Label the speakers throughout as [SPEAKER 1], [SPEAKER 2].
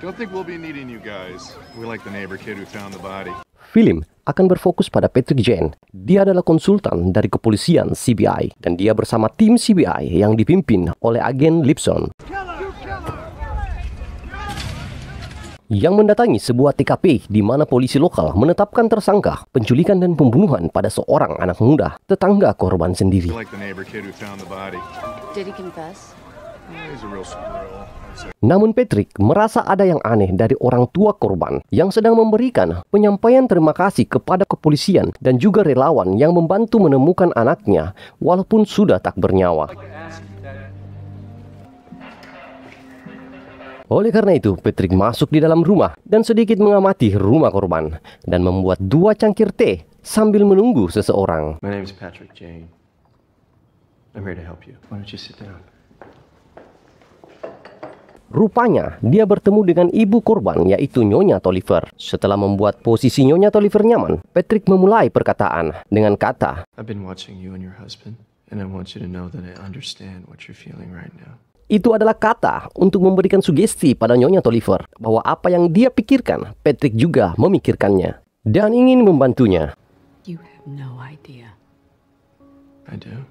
[SPEAKER 1] Don't think we'll be needing you guys. We like the neighbor kid who found the body.
[SPEAKER 2] Film akan berfokus pada Patrick Jane. Dia adalah konsultan dari kepolisian CBI dan dia bersama tim CBI yang dipimpin oleh agen Lipson yang mendatangi sebuah TKP di mana polisi lokal menetapkan tersangka penculikan dan pembunuhan pada seorang anak muda, tetangga korban sendiri.
[SPEAKER 1] We like the neighbor kid who found the body.
[SPEAKER 3] Did he confess?
[SPEAKER 1] He's a real squirrel.
[SPEAKER 2] Namun Patrick merasa ada yang aneh dari orang tua korban yang sedang memberikan penyampaian terima kasih kepada kepolisian dan juga relawan yang membantu menemukan anaknya walaupun sudah tak bernyawa. Oleh karena itu, Patrick masuk di dalam rumah dan sedikit mengamati rumah korban dan membuat 2 cangkir teh sambil menunggu seseorang.
[SPEAKER 4] My name is Patrick Jane. I'm here to help you. Why don't you sit down?
[SPEAKER 2] Rupanya, dia bertemu dengan ibu korban yaitu Nyonya Tolliver. Setelah membuat posisi Nyonya Tolliver nyaman, Patrick memulai perkataan dengan kata,
[SPEAKER 4] I've been watching you and your husband, and I want you to know that I understand what you're feeling right now.
[SPEAKER 2] Itu adalah kata untuk memberikan sugesti pada Nyonya Tolliver bahwa apa yang dia pikirkan, Patrick juga memikirkannya dan ingin membantunya.
[SPEAKER 3] You have no idea.
[SPEAKER 4] I do.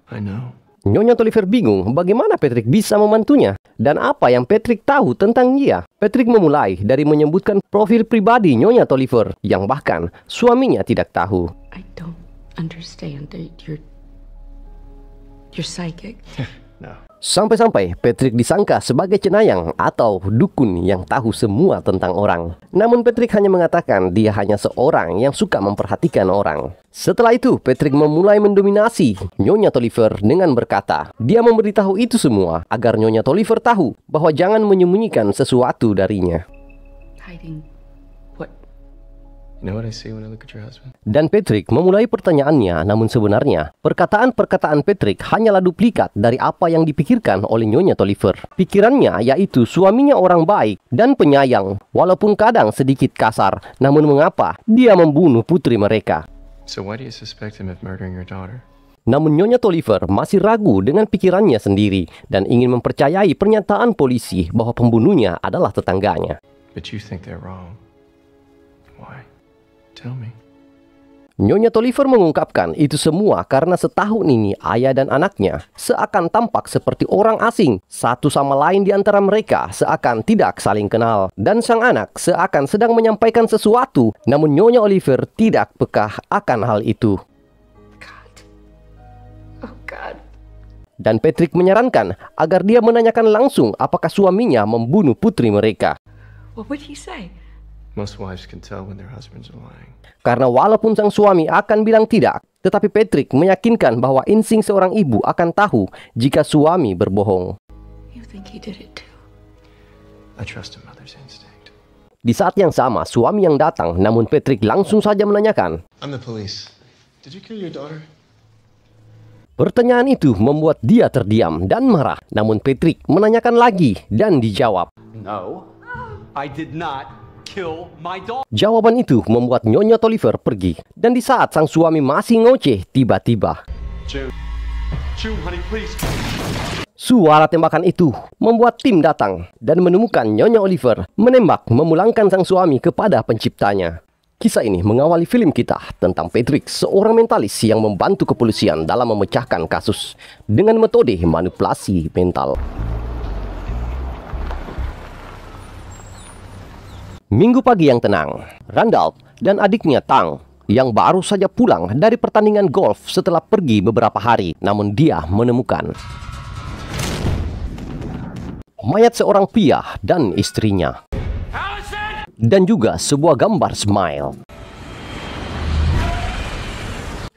[SPEAKER 4] I know.
[SPEAKER 2] Nyonya Tolliver bingung bagaimana Patrick bisa membantunya dan apa yang Patrick tahu tentang dia. Patrick memulai dari menyebutkan profil pribadi Nyonya Tolliver yang bahkan suaminya tidak tahu.
[SPEAKER 3] I don't understand. You're psychic.
[SPEAKER 4] No.
[SPEAKER 2] Sampai-sampai Patrick disangka sebagai cenayang atau dukun yang tahu semua tentang orang. Namun Patrick hanya mengatakan dia hanya seorang yang suka memperhatikan orang. Setelah itu, Patrick memulai mendominasi Nyonya Tolliver dengan berkata, dia memberitahu itu semua agar Nyonya Tolliver tahu bahwa jangan menyembunyikan sesuatu darinya.
[SPEAKER 3] Hiding what?
[SPEAKER 4] You know what I see when I look at your husband?
[SPEAKER 2] Dan Patrick memulai pertanyaannya, namun sebenarnya perkataan-perkataan Patrick hanyalah duplikat dari apa yang dipikirkan oleh Nyonya Tolliver. Pikirannya yaitu suaminya orang baik dan penyayang, walaupun kadang sedikit kasar, namun mengapa dia membunuh putri mereka?
[SPEAKER 4] So why do you suspect him of murdering your daughter?
[SPEAKER 2] Namun Nyonya Tolliver masih ragu dengan pikirannya sendiri dan ingin mempercayai pernyataan polisi bahwa pembunuhnya adalah tetangganya.
[SPEAKER 4] But you think they're wrong. Why? Tell me.
[SPEAKER 2] Nyonya Tolliver mengungkapkan itu semua karena setahun ini ayah dan anaknya seakan tampak seperti orang asing. Satu sama lain di antara mereka seakan tidak saling kenal. Dan sang anak seakan sedang menyampaikan sesuatu, namun Nyonya Oliver tidak peka akan hal itu.
[SPEAKER 3] God. Oh God.
[SPEAKER 2] Dan Patrick menyarankan agar dia menanyakan langsung apakah suaminya membunuh putri mereka.
[SPEAKER 3] What would he say?
[SPEAKER 4] Most wives can tell when their husbands are lying.
[SPEAKER 2] Karena walaupun sang suami akan bilang tidak, tetapi Patrick meyakinkan bahwa insting seorang ibu akan tahu jika suami berbohong.
[SPEAKER 3] You think he did it too?
[SPEAKER 4] I trust a mother's instinct.
[SPEAKER 2] Di saat yang sama, suami yang datang, namun Patrick langsung saja menanyakan.
[SPEAKER 4] I'm the police. Did you kill your daughter?
[SPEAKER 2] Pertanyaan itu membuat dia terdiam dan marah. Namun Patrick menanyakan lagi dan dijawab.
[SPEAKER 5] No, I did not kill my daughter.
[SPEAKER 2] Jawaban itu membuat Nyonya Tolliver pergi. Dan di saat sang suami masih ngoceh, tiba-tiba
[SPEAKER 5] June, honey, please.
[SPEAKER 2] suara tembakan itu membuat tim datang dan menemukan Nyonya Oliver menembak memulangkan sang suami kepada penciptanya. Kisah ini mengawali film kita tentang Patrick, seorang mentalis yang membantu kepolisian dalam memecahkan kasus dengan metode manipulasi mental. Minggu pagi yang tenang, Randolph dan adiknya Tang yang baru saja pulang dari pertandingan golf setelah pergi beberapa hari, namun dia menemukan mayat seorang pria dan istrinya, dan juga sebuah gambar smile.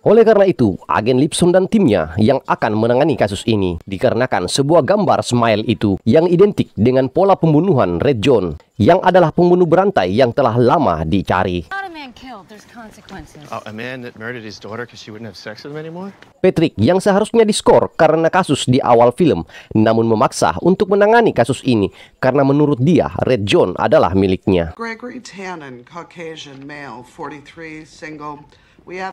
[SPEAKER 2] Oleh karena itu, agen Lipson dan timnya yang akan menangani kasus ini dikarenakan sebuah gambar smile itu yang identik dengan pola pembunuhan Red John yang adalah pembunuh berantai yang telah lama dicari.
[SPEAKER 4] A man that murdered his daughter because she wouldn't have sex with him anymore?
[SPEAKER 2] Patrick yang seharusnya diskor karena kasus di awal film, namun memaksa untuk menangani kasus ini karena menurut dia Red John adalah miliknya.
[SPEAKER 6] Gregory Tannen, Caucasian male, 43, single,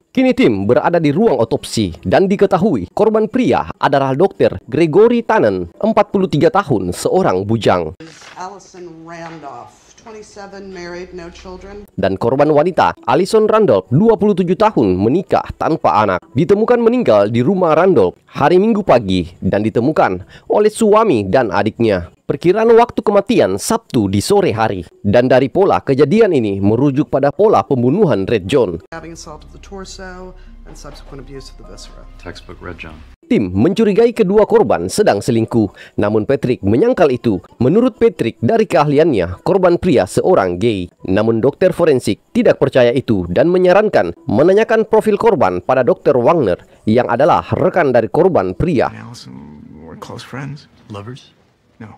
[SPEAKER 2] Kini tim berada di ruang otopsi dan diketahui korban pria adalah Dr. Gregory Tannen, 43 tahun, seorang bujang.
[SPEAKER 6] Allison Randolph, 27, married, no children.
[SPEAKER 2] Dan korban wanita, Allison Randolph, 27 tahun, menikah tanpa anak. Ditemukan meninggal di rumah Randolph hari Minggu pagi dan ditemukan oleh suami dan adiknya. Perkiraan waktu kematian Sabtu di sore hari. Dan dari pola kejadian ini merujuk pada pola pembunuhan Red John.
[SPEAKER 6] Having assault of the torso and subsequent abuse of the viscera.
[SPEAKER 1] Textbook Red John.
[SPEAKER 2] Tim mencurigai kedua korban sedang selingkuh, namun Patrick menyangkal itu. Menurut Patrick, dari keahliannya, korban pria seorang gay. Namun dokter forensik tidak percaya itu dan menyarankan menanyakan profil korban pada Dr. Wagner yang adalah rekan dari korban pria.
[SPEAKER 4] Allison were close friends. Lovers? No.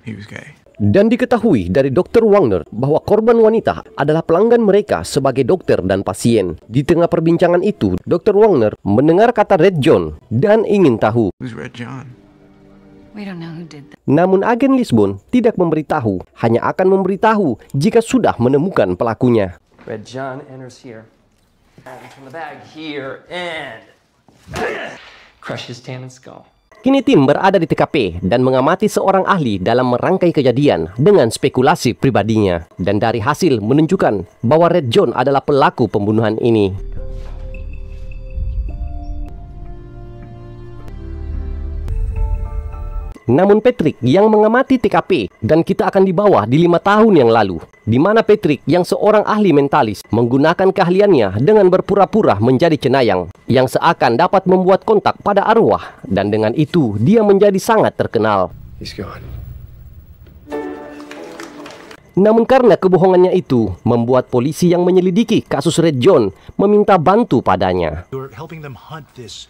[SPEAKER 4] He was gay.
[SPEAKER 2] Dan diketahui dari Dr. Wagner bahwa korban wanita adalah pelanggan mereka sebagai dokter dan pasien. Di tengah perbincangan itu, Dr. Wagner mendengar kata Red John dan ingin tahu.
[SPEAKER 4] Who's Red John?
[SPEAKER 3] We don't know who did that.
[SPEAKER 2] Namun agen Lisbon tidak memberitahu, hanya akan memberitahu jika sudah menemukan pelakunya.
[SPEAKER 7] Red John enters here. And from the bag here and crush his Tannen skull.
[SPEAKER 2] Kini tim berada di TKP dan mengamati seorang ahli dalam merangkai kejadian dengan spekulasi pribadinya. Dan dari hasil menunjukkan bahwa Red John adalah pelaku pembunuhan ini. Namun Patrick yang mengamati TKP dan kita akan dibawa di 5 tahun yang lalu, di mana Patrick yang seorang ahli mentalis menggunakan keahliannya dengan berpura-pura menjadi cenayang yang seakan dapat membuat kontak pada arwah, dan dengan itu dia menjadi sangat terkenal.
[SPEAKER 4] He's gone.
[SPEAKER 2] Namun karena kebohongannya itu membuat polisi yang menyelidiki kasus Red John meminta bantu padanya.
[SPEAKER 8] You're helping them hunt this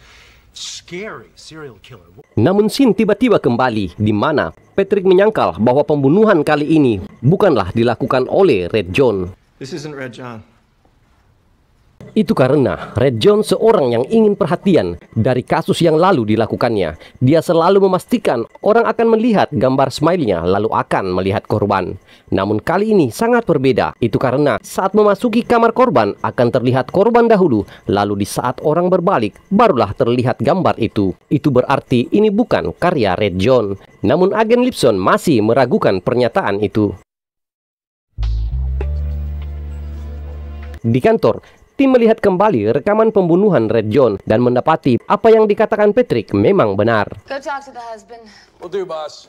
[SPEAKER 8] scary serial killer.
[SPEAKER 2] Namun scene tiba-tiba kembali di mana Patrick menyangkal bahwa pembunuhan kali ini bukanlah dilakukan oleh Red John.
[SPEAKER 4] This isn't Red John.
[SPEAKER 2] Itu karena Red John seorang yang ingin perhatian dari kasus yang lalu dilakukannya. Dia selalu memastikan orang akan melihat gambar smile-nya lalu akan melihat korban. Namun kali ini sangat berbeda. Itu karena saat memasuki kamar korban akan terlihat korban dahulu, lalu di saat orang berbalik barulah terlihat gambar itu. Itu berarti ini bukan karya Red John. Namun agen Lisbon masih meragukan pernyataan itu. Di kantor, tim melihat kembali rekaman pembunuhan Red John dan mendapati apa yang dikatakan Patrick memang benar.
[SPEAKER 3] Go talk to the husband.
[SPEAKER 8] Will do, boss.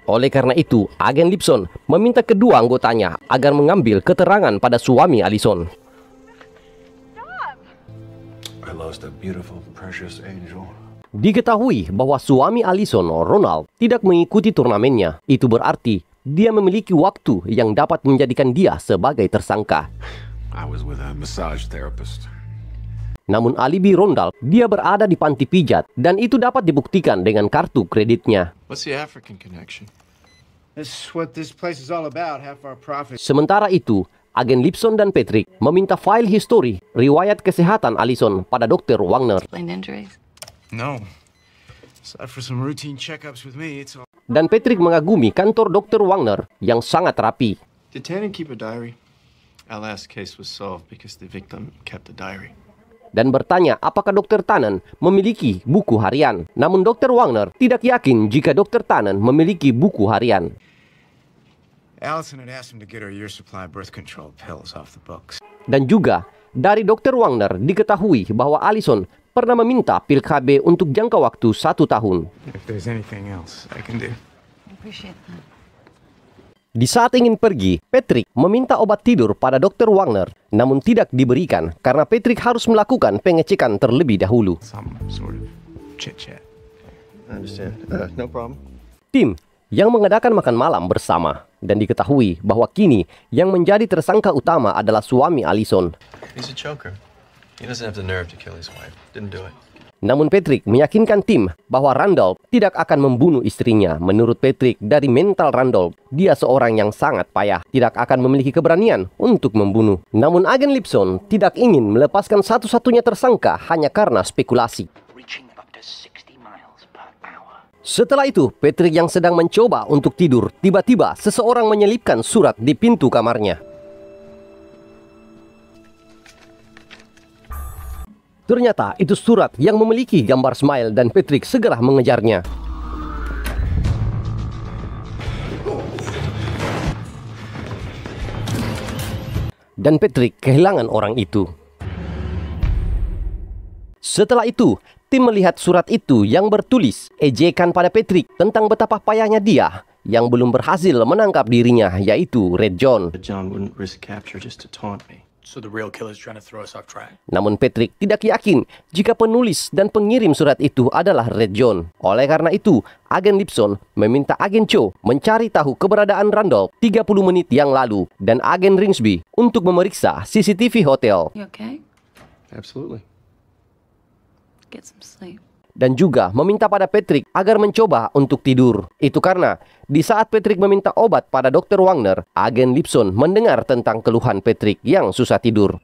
[SPEAKER 2] Oleh karena itu, agen Lisbon meminta kedua anggotanya agar mengambil keterangan pada suami Allison.
[SPEAKER 4] I lost a beautiful, precious angel.
[SPEAKER 2] Diketahui bahwa suami Allison, Ronald, tidak mengikuti turnamennya. Itu berarti dia memiliki waktu yang dapat menjadikan dia sebagai tersangka.
[SPEAKER 8] I was with a massage therapist.
[SPEAKER 2] Namun alibi Ronald, dia berada di panti pijat dan itu dapat dibuktikan dengan kartu kreditnya.
[SPEAKER 4] What's the African connection?
[SPEAKER 8] That's what this place is all about. Half our profit.
[SPEAKER 2] Sementara itu, agen Lisbon dan Patrick meminta file history riwayat kesehatan Allison pada Dr. Wagner.
[SPEAKER 3] Explain injuries.
[SPEAKER 8] No. Aside for some routine checkups with me, it's all.
[SPEAKER 2] Dan Patrick mengagumi kantor Dr. Wagner yang sangat rapi.
[SPEAKER 4] Did Tannen keep a diary? Our last case was solved because the victim kept a diary.
[SPEAKER 2] Dan bertanya apakah Dr. Tannen memiliki buku harian. Namun Dr. Wagner tidak yakin jika Dr. Tannen memiliki buku harian.
[SPEAKER 8] Allison had asked him to get her year supply of birth control pills off the books.
[SPEAKER 2] Dan juga dari Dr. Wagner diketahui bahwa Allison pernah meminta pil KB untuk jangka waktu 1 tahun.
[SPEAKER 4] If there's anything else I can do.
[SPEAKER 3] I appreciate that.
[SPEAKER 2] Di saat ingin pergi, Patrick meminta obat tidur pada Dr. Wagner, namun tidak diberikan karena Patrick harus melakukan pengecekan terlebih dahulu.
[SPEAKER 4] Some sort of chit-chat.
[SPEAKER 1] I understand. No problem.
[SPEAKER 2] Tim yang mengadakan makan malam bersama dan diketahui bahwa kini yang menjadi tersangka utama adalah suami Allison.
[SPEAKER 4] He's a choker. He doesn't have the nerve to kill his wife. Didn't do it.
[SPEAKER 2] Namun Patrick meyakinkan tim bahwa Randolph tidak akan membunuh istrinya. Menurut Patrick, dari mental Randolph, dia seorang yang sangat payah, tidak akan memiliki keberanian untuk membunuh. Namun agen Lisbon tidak ingin melepaskan satu-satunya tersangka hanya karena spekulasi. Setelah itu, Patrick yang sedang mencoba untuk tidur, tiba-tiba seseorang menyelipkan surat di pintu kamarnya. Ternyata itu surat yang memiliki gambar Smile dan Patrick segera mengejarnya. Dan Patrick kehilangan orang itu. Setelah itu, tim melihat surat itu yang bertulis ejekan pada Patrick tentang betapa payahnya dia yang belum berhasil menangkap dirinya, yaitu Red John.
[SPEAKER 4] John wouldn't risk capture just to taunt me.
[SPEAKER 9] So the real killer's trying to throw us off track.
[SPEAKER 2] Namun Patrick tidak yakin jika penulis dan pengirim surat itu adalah Red John. Oleh karena itu, Agen Lipson meminta Agen Cho mencari tahu keberadaan Randolph 30 menit yang lalu dan Agen Ringsby untuk memeriksa CCTV hotel.
[SPEAKER 3] You okay?
[SPEAKER 4] Absolutely.
[SPEAKER 3] Get some sleep.
[SPEAKER 2] Dan juga meminta pada Patrick agar mencoba untuk tidur. Itu karena di saat Patrick meminta obat pada Dr. Wagner, Agen Lipson mendengar tentang keluhan Patrick yang susah tidur.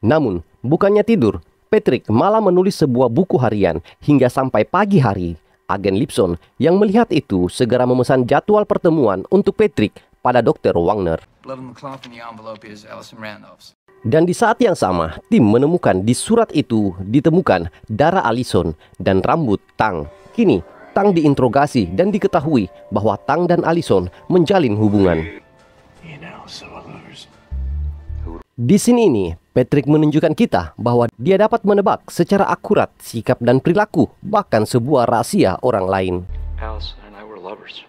[SPEAKER 2] Namun, bukannya tidur, Patrick malah menulis sebuah buku harian hingga sampai pagi hari. Agen Lipson yang melihat itu segera memesan jadwal pertemuan untuk Patrick pada Dr. Wagner.
[SPEAKER 9] Blood on the cloth in the envelope is Allison Randolph's.
[SPEAKER 2] Dan di saat yang sama, tim menemukan di surat itu ditemukan darah Allison dan rambut Tang. Kini, Tang diinterogasi dan diketahui bahwa Tang dan Allison menjalin hubungan. Di sini ini, Patrick menunjukkan kita bahwa dia dapat menebak secara akurat sikap dan perilaku, bahkan sebuah rahasia orang lain.
[SPEAKER 4] Allison and I were lovers.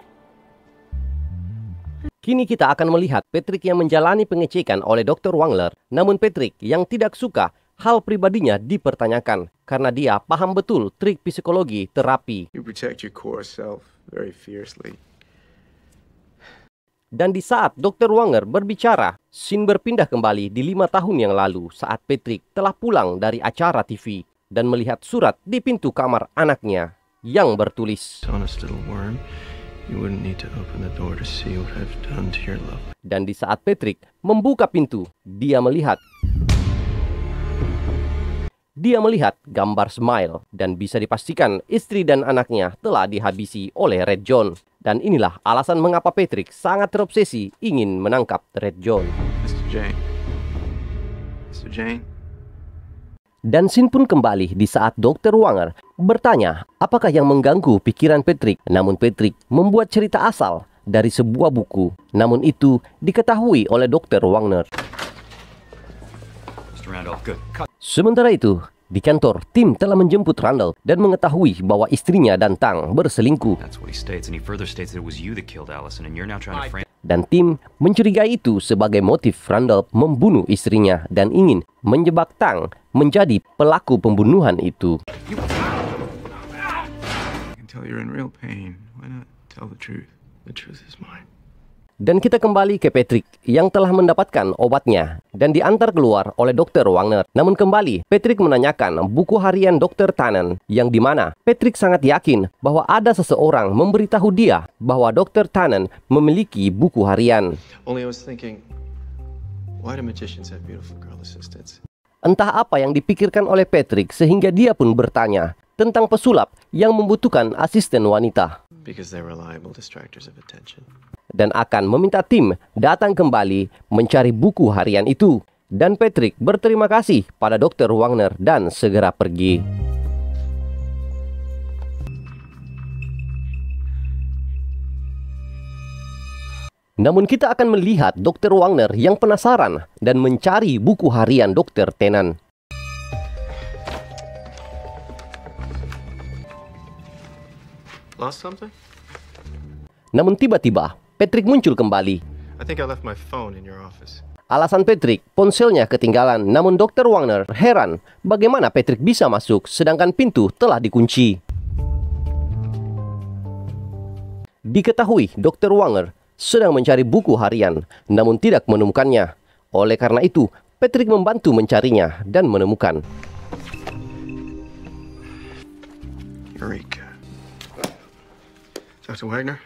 [SPEAKER 2] Kini kita akan melihat Patrick yang menjalani pengecekan oleh Dr. Wagner. Namun Patrick yang tidak suka hal pribadinya dipertanyakan karena dia paham betul trik psikologi terapi.
[SPEAKER 8] You protect your core self very fiercely.
[SPEAKER 2] Dan di saat Dr. Wagner berbicara, scene berpindah kembali di 5 tahun yang lalu saat Patrick telah pulang dari acara TV dan melihat surat di pintu kamar anaknya yang bertulis,
[SPEAKER 4] Honest little worm. You wouldn't need to open the door to see what I've done to your love.
[SPEAKER 2] Dan di saat Patrick membuka pintu, dia melihat gambar Smile dan bisa dipastikan istri dan anaknya telah dihabisi oleh Red John. Dan inilah alasan mengapa Patrick sangat terobsesi ingin menangkap Red John.
[SPEAKER 4] Mr. Jane. Mr. Jane.
[SPEAKER 2] Dan scene pun kembali di saat Dr. Wagner bertanya apakah yang mengganggu pikiran Patrick. Namun Patrick membuat cerita asal dari sebuah buku. Namun itu diketahui oleh Dr. Wagner.
[SPEAKER 9] Mr. Randolph, good.
[SPEAKER 2] Sementara itu, di kantor, tim telah menjemput Randolph dan mengetahui bahwa istrinya dan Tang berselingkuh.
[SPEAKER 10] That's what he states, and he further states that it was you that killed Allison, and you're now trying to frame.
[SPEAKER 2] Dan tim mencurigai itu sebagai motif Randolph membunuh istrinya dan ingin menjebak Tang menjadi pelaku pembunuhan itu.
[SPEAKER 8] You can tell you're in real pain. Why not tell the truth? The truth is mine.
[SPEAKER 2] Dan kita kembali ke Patrick yang telah mendapatkan obatnya dan diantar keluar oleh Dr. Wagner. Namun kembali, Patrick menanyakan buku harian Dr. Tannen yang dimana Patrick sangat yakin bahwa ada seseorang memberitahu dia bahwa Dr. Tannen memiliki buku harian.
[SPEAKER 4] Only I was thinking, why do magicians have beautiful girl assistants?
[SPEAKER 2] Entah apa yang dipikirkan oleh Patrick sehingga dia pun bertanya tentang pesulap yang membutuhkan asisten wanita.
[SPEAKER 4] Because they're reliable distractors of attention.
[SPEAKER 2] Dan akan meminta tim datang kembali mencari buku harian itu. Dan Patrick berterima kasih pada Dr. Wagner dan segera pergi. Namun kita akan melihat Dr. Wagner yang penasaran dan mencari buku harian Dr. Tannen.
[SPEAKER 4] Lost something?
[SPEAKER 2] Namun tiba-tiba Patrick muncul kembali.
[SPEAKER 4] I think I left my phone in your office.
[SPEAKER 2] Alasan Patrick, ponselnya ketinggalan. Namun Dr. Wagner heran bagaimana Patrick bisa masuk sedangkan pintu telah dikunci. Diketahui Dr. Wagner sedang mencari buku harian namun tidak menemukannya. Oleh karena itu, Patrick membantu mencarinya dan menemukan.
[SPEAKER 4] Eureka. Dr. Wagner?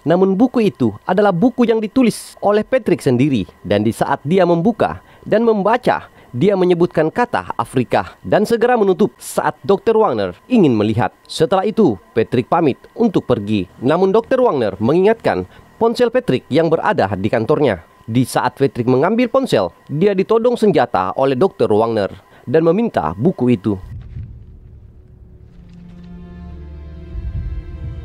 [SPEAKER 2] Namun buku itu adalah buku yang ditulis oleh Patrick sendiri. Dan di saat dia membuka dan membaca, dia menyebutkan kata Afrika dan segera menutup saat Dr. Wagner ingin melihat. Setelah itu, Patrick pamit untuk pergi. Namun Dr. Wagner mengingatkan ponsel Patrick yang berada di kantornya. Di saat Patrick mengambil ponsel, dia ditodong senjata oleh Dr. Wagner dan meminta buku itu.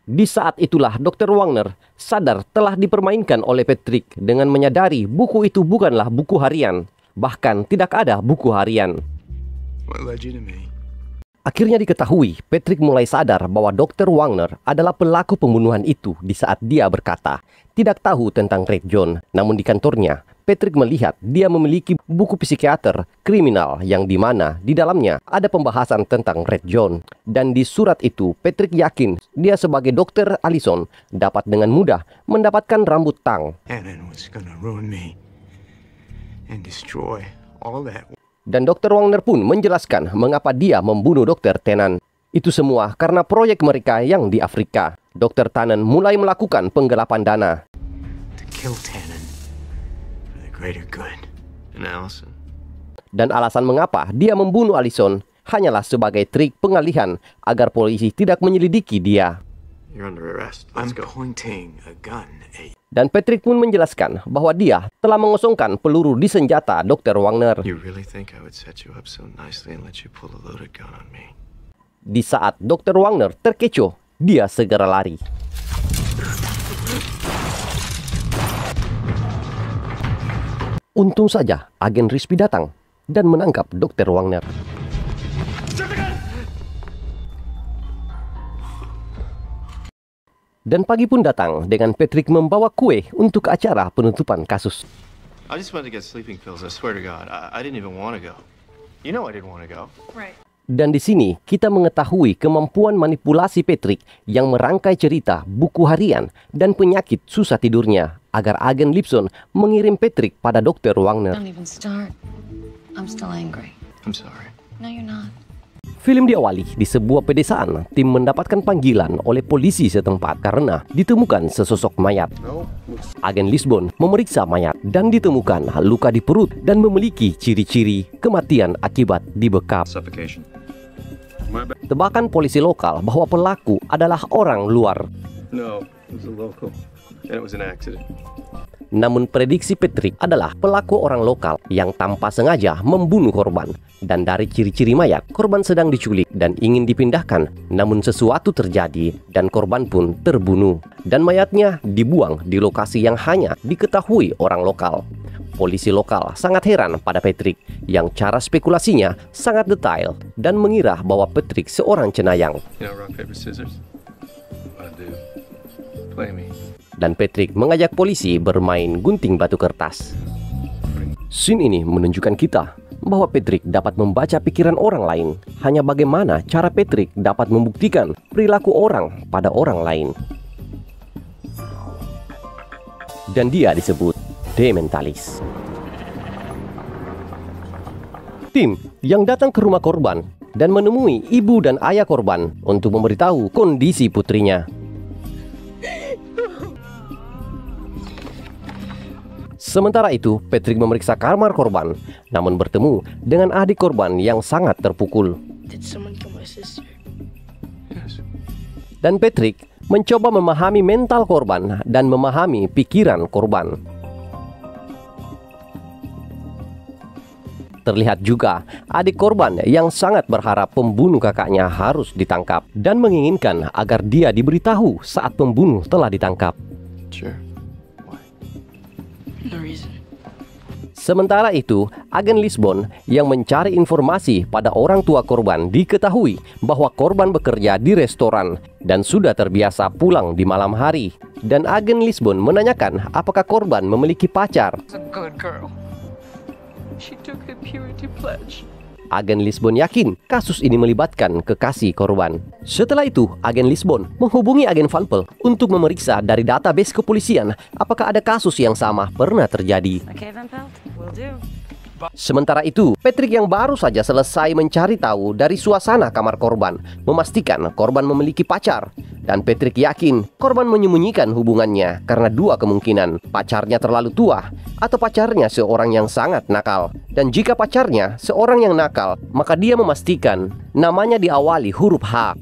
[SPEAKER 2] Di saat itulah Dr. Wagner sadar telah dipermainkan oleh Patrick dengan menyadari buku itu bukanlah buku harian. Bahkan tidak ada buku harian.
[SPEAKER 4] What led you to me?
[SPEAKER 2] Akhirnya diketahui, Patrick mulai sadar bahwa Dr. Wagner adalah pelaku pembunuhan itu di saat dia berkata tidak tahu tentang Red John. Namun di kantornya, Patrick melihat dia memiliki buku psikiater kriminal yang dimana di dalamnya ada pembahasan tentang Red John. Dan di surat itu, Patrick yakin dia sebagai Dr. Allison dapat dengan mudah mendapatkan rambut tang.
[SPEAKER 8] Tannen was gonna ruin me and destroy all that.
[SPEAKER 2] Dan Dr. Wagner pun menjelaskan mengapa dia membunuh Dr. Tannen. Itu semua karena proyek mereka yang di Afrika. Dr. Tannen mulai melakukan penggelapan dana.
[SPEAKER 8] To kill Tannen for the greater good.
[SPEAKER 4] And Allison?
[SPEAKER 2] Dan alasan mengapa dia membunuh Allison hanyalah sebagai trik pengalihan agar polisi tidak menyelidiki dia.
[SPEAKER 4] You're under arrest.
[SPEAKER 8] I'm
[SPEAKER 4] Let's go.
[SPEAKER 8] pointing a gun at you.
[SPEAKER 2] Dan Patrick pun menjelaskan bahwa dia telah mengosongkan peluru di senjata Dr. Wagner.
[SPEAKER 4] You really think I would set you up so nicely and let you pull a loaded gun on me?
[SPEAKER 2] Di saat Dr. Wagner terkecoh, dia segera lari. Untung saja agen Rizpi datang dan menangkap Dr. Wagner. Dan pagi pun datang dengan Patrick membawa kue untuk acara penutupan kasus.
[SPEAKER 4] I just wanted to get sleeping pills. I swear to God, I didn't even want to go. You know I didn't want to go.
[SPEAKER 3] Right.
[SPEAKER 2] Dan di sini kita mengetahui kemampuan manipulasi Patrick yang merangkai cerita, buku harian, dan penyakit susah tidurnya agar agen Lipson mengirim Patrick pada Dr. Wagner.
[SPEAKER 3] Don't even start. I'm still angry.
[SPEAKER 4] I'm sorry.
[SPEAKER 3] No, you're not.
[SPEAKER 2] Film diawali di sebuah pedesaan. Tim mendapatkan panggilan oleh polisi setempat karena ditemukan sesosok mayat. Agen Lisbon memeriksa mayat dan ditemukan luka di perut dan memiliki ciri-ciri kematian akibat dibekap.
[SPEAKER 1] Suffocation.
[SPEAKER 2] Tebakan polisi lokal bahwa pelaku adalah orang luar.
[SPEAKER 4] No, it was a local. And it was an accident.
[SPEAKER 2] Namun prediksi Patrick adalah pelaku orang lokal yang tanpa sengaja membunuh korban. Dan dari ciri-ciri mayat, korban sedang diculik dan ingin dipindahkan. Namun sesuatu terjadi dan korban pun terbunuh. Dan mayatnya dibuang di lokasi yang hanya diketahui orang lokal. Polisi lokal sangat heran pada Patrick yang cara spekulasinya sangat detail dan mengira bahwa Patrick seorang cenayang.
[SPEAKER 4] You know, rock, paper, scissors? What do? Play me.
[SPEAKER 2] Dan Patrick mengajak polisi bermain gunting batu kertas. Scene ini menunjukkan kita bahwa Patrick dapat membaca pikiran orang lain. Hanya bagaimana cara Patrick dapat membuktikan perilaku orang pada orang lain. Dan dia disebut The Mentalist. Tim yang datang ke rumah korban dan menemui ibu dan ayah korban untuk memberitahu kondisi putrinya. Sementara itu, Patrick memeriksa kamar korban, namun bertemu dengan adik korban yang sangat terpukul.
[SPEAKER 11] Did someone kill my sister?
[SPEAKER 4] Yes.
[SPEAKER 2] Dan Patrick mencoba memahami mental korban dan memahami pikiran korban. Terlihat juga adik korban yang sangat berharap pembunuh kakaknya harus ditangkap dan menginginkan agar dia diberitahu saat pembunuh telah ditangkap.
[SPEAKER 4] Sure.
[SPEAKER 11] No reason.
[SPEAKER 2] Sementara itu, agen Lisbon yang mencari informasi pada orang tua korban diketahui bahwa korban bekerja di restoran dan sudah terbiasa pulang di malam hari. Dan agen Lisbon menanyakan apakah korban memiliki pacar.
[SPEAKER 11] She's a good girl. She took the purity pledge.
[SPEAKER 2] Agen Lisbon yakin kasus ini melibatkan kekasih korban. Setelah itu, agen Lisbon menghubungi agen Van Pelt untuk memeriksa dari database kepolisian apakah ada kasus yang sama pernah terjadi.
[SPEAKER 3] Okay, Van Pelt, will do.
[SPEAKER 2] Sementara itu, Patrick yang baru saja selesai mencari tahu dari suasana kamar korban, memastikan korban memiliki pacar. Dan Patrick yakin korban menyembunyikan hubungannya karena dua kemungkinan, pacarnya terlalu tua atau pacarnya seorang yang sangat nakal. Dan jika pacarnya seorang yang nakal, maka dia memastikan namanya diawali huruf H.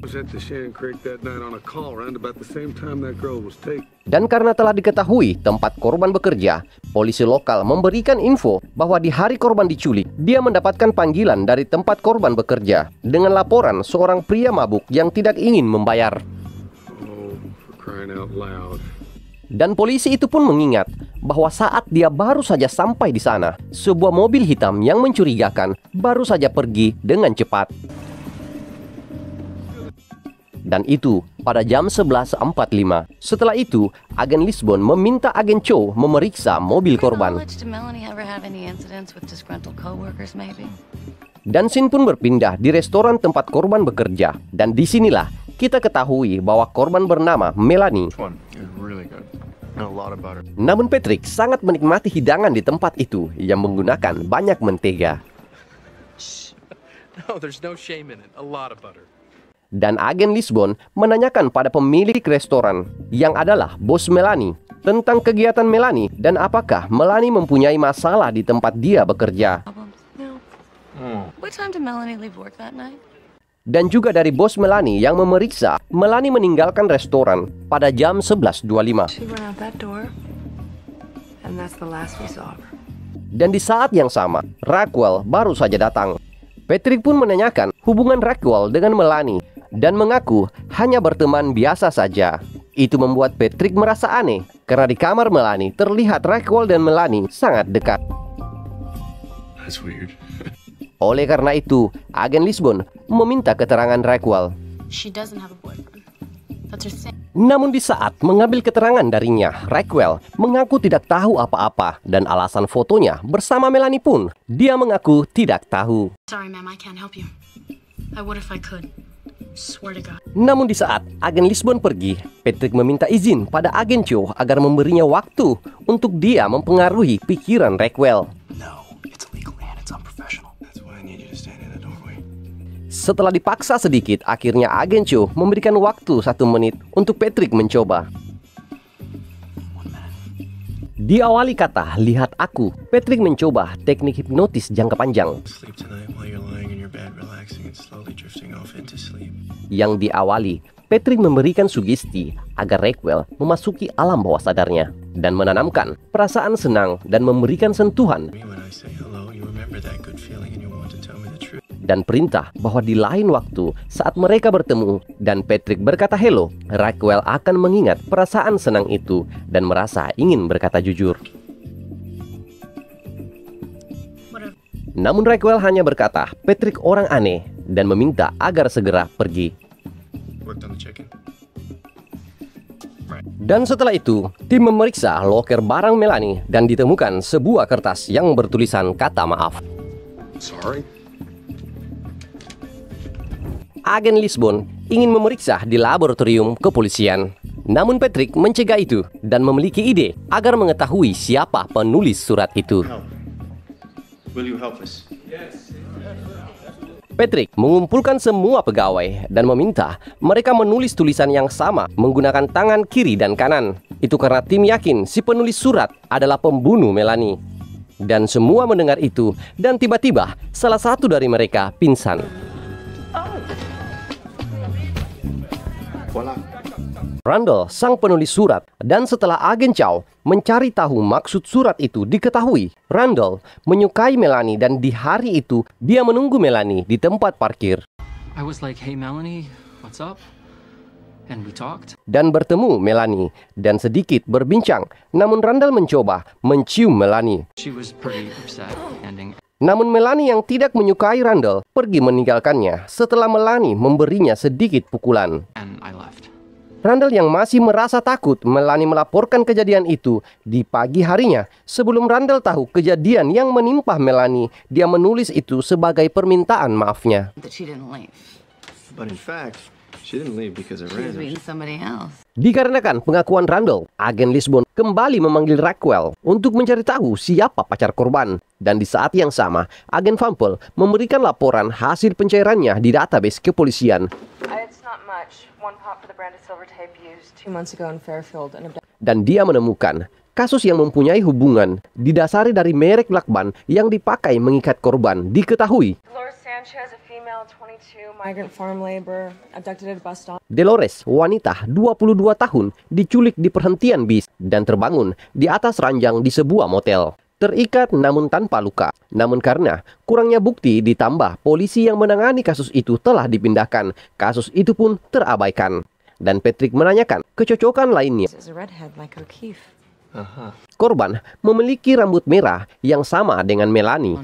[SPEAKER 2] Dan karena telah diketahui tempat korban bekerja, polisi lokal memberikan info bahwa di hari korban diculik, dia mendapatkan panggilan dari tempat korban bekerja dengan laporan seorang pria mabuk yang tidak ingin membayar. Dan polisi itu pun mengingat bahwa saat dia baru saja sampai di sana, sebuah mobil hitam yang mencurigakan baru saja pergi dengan cepat. Dan itu pada jam 11.45. Setelah itu, agen Lisbon meminta agen Cho memeriksa mobil korban. Dan scene pun berpindah di restoran tempat korban bekerja. Dan disinilah kita ketahui bahwa korban bernama Melanie. Namun Patrick sangat menikmati hidangan di tempat itu yang menggunakan banyak mentega.
[SPEAKER 4] No, there's no shame in it. A lot of butter.
[SPEAKER 2] Dan agen Lisbon menanyakan pada pemilik restoran yang adalah bos Melanie tentang kegiatan Melanie dan apakah Melanie mempunyai masalah di tempat dia bekerja.
[SPEAKER 3] What time did Melanie leave work that night?
[SPEAKER 2] Dan juga dari bos Melanie yang memeriksa Melanie meninggalkan restoran pada jam 11.25.
[SPEAKER 11] She went out that door, and that's the last we saw of her.
[SPEAKER 2] Dan di saat yang sama, Raquel baru saja datang. Patrick pun menanyakan hubungan Raquel dengan Melanie dan mengaku hanya berteman biasa saja. Itu membuat Patrick merasa aneh karena di kamar Melanie terlihat Raquel dan Melanie sangat dekat.
[SPEAKER 4] That's weird.
[SPEAKER 2] Oleh karena itu, agen Lisbon meminta keterangan Raquel.
[SPEAKER 3] She doesn't have a boyfriend. That's her thing.
[SPEAKER 2] Namun di saat mengambil keterangan darinya, Raquel mengaku tidak tahu apa-apa dan alasan fotonya bersama Melanie pun dia mengaku tidak tahu.
[SPEAKER 3] Sorry, ma'am, I can't help you. I would if I could. Swear to God.
[SPEAKER 2] Namun di saat agen Lisbon pergi, Patrick meminta izin pada agen Cho agar memberinya waktu untuk dia mempengaruhi pikiran Raquel. Setelah dipaksa sedikit, akhirnya agen Cho memberikan waktu 1 menit untuk Patrick mencoba. Diawali kata, lihat aku, Patrick mencoba teknik hipnotis jangka panjang. Yang diawali, Patrick memberikan sugesti agar Raquel memasuki alam bawah sadarnya dan menanamkan perasaan senang dan memberikan sentuhan. Dan perintah bahwa di lain waktu saat mereka bertemu dan Patrick berkata hello, Raquel akan mengingat perasaan senang itu dan merasa ingin berkata jujur. Namun Raquel hanya berkata Patrick orang aneh dan meminta agar segera pergi. Dan setelah itu, tim memeriksa loker barang Melanie dan ditemukan sebuah kertas yang bertulisan kata maaf.
[SPEAKER 4] Sorry.
[SPEAKER 2] Agen Lisbon ingin memeriksa di laboratorium kepolisian. Namun Patrick mencegah itu dan memiliki ide agar mengetahui siapa penulis surat itu.
[SPEAKER 4] Will you help us?
[SPEAKER 2] Patrick mengumpulkan semua pegawai dan meminta mereka menulis tulisan yang sama menggunakan tangan kiri dan kanan. Itu karena tim yakin si penulis surat adalah pembunuh Melanie. Dan semua mendengar itu dan tiba-tiba salah satu dari mereka pingsan. Randall, sang penulis surat, dan setelah agen Chow mencari tahu maksud surat itu diketahui, Randall menyukai Melanie dan di hari itu dia menunggu Melanie di tempat parkir.
[SPEAKER 7] I was like, hey Melanie, what's up? And we talked.
[SPEAKER 2] Dan bertemu Melanie dan sedikit berbincang, namun Randall mencoba mencium Melanie.
[SPEAKER 7] She was pretty upset ending.
[SPEAKER 2] Namun Melanie yang tidak menyukai Randall pergi meninggalkannya setelah Melanie memberinya sedikit pukulan.
[SPEAKER 7] And I left.
[SPEAKER 2] Randall yang masih merasa takut, Melanie melaporkan kejadian itu di pagi harinya. Sebelum Randall tahu kejadian yang menimpa Melanie, dia menulis itu sebagai permintaan maafnya.
[SPEAKER 3] That she didn't leave.
[SPEAKER 4] But in fact, she didn't leave because of
[SPEAKER 3] She was
[SPEAKER 4] Randall.
[SPEAKER 3] meeting somebody else.
[SPEAKER 2] Dikarenakan pengakuan Randall, agen Lisbon kembali memanggil Raquel untuk mencari tahu siapa pacar korban. Dan di saat yang sama, agen Vampel memberikan laporan hasil pencairannya di database kepolisian.
[SPEAKER 11] It's not much. One pop for the brand of silver tape used 2 months ago in Fairfield.
[SPEAKER 2] Dan dia menemukan kasus yang mempunyai hubungan didasari dari merek lakban yang dipakai mengikat korban diketahui.
[SPEAKER 11] Dolores
[SPEAKER 12] Sanchez, a female 22, migrant farm labor, abducted at a bus stop.
[SPEAKER 2] Dolores, wanita 22 tahun, diculik di perhentian bis dan terbangun di atas ranjang di sebuah motel. Terikat namun tanpa luka. Namun karena kurangnya bukti ditambah polisi yang menangani kasus itu telah dipindahkan, kasus itu pun terabaikan. Dan Patrick menanyakan kecocokan lainnya. Korban memiliki rambut merah yang sama dengan Melanie.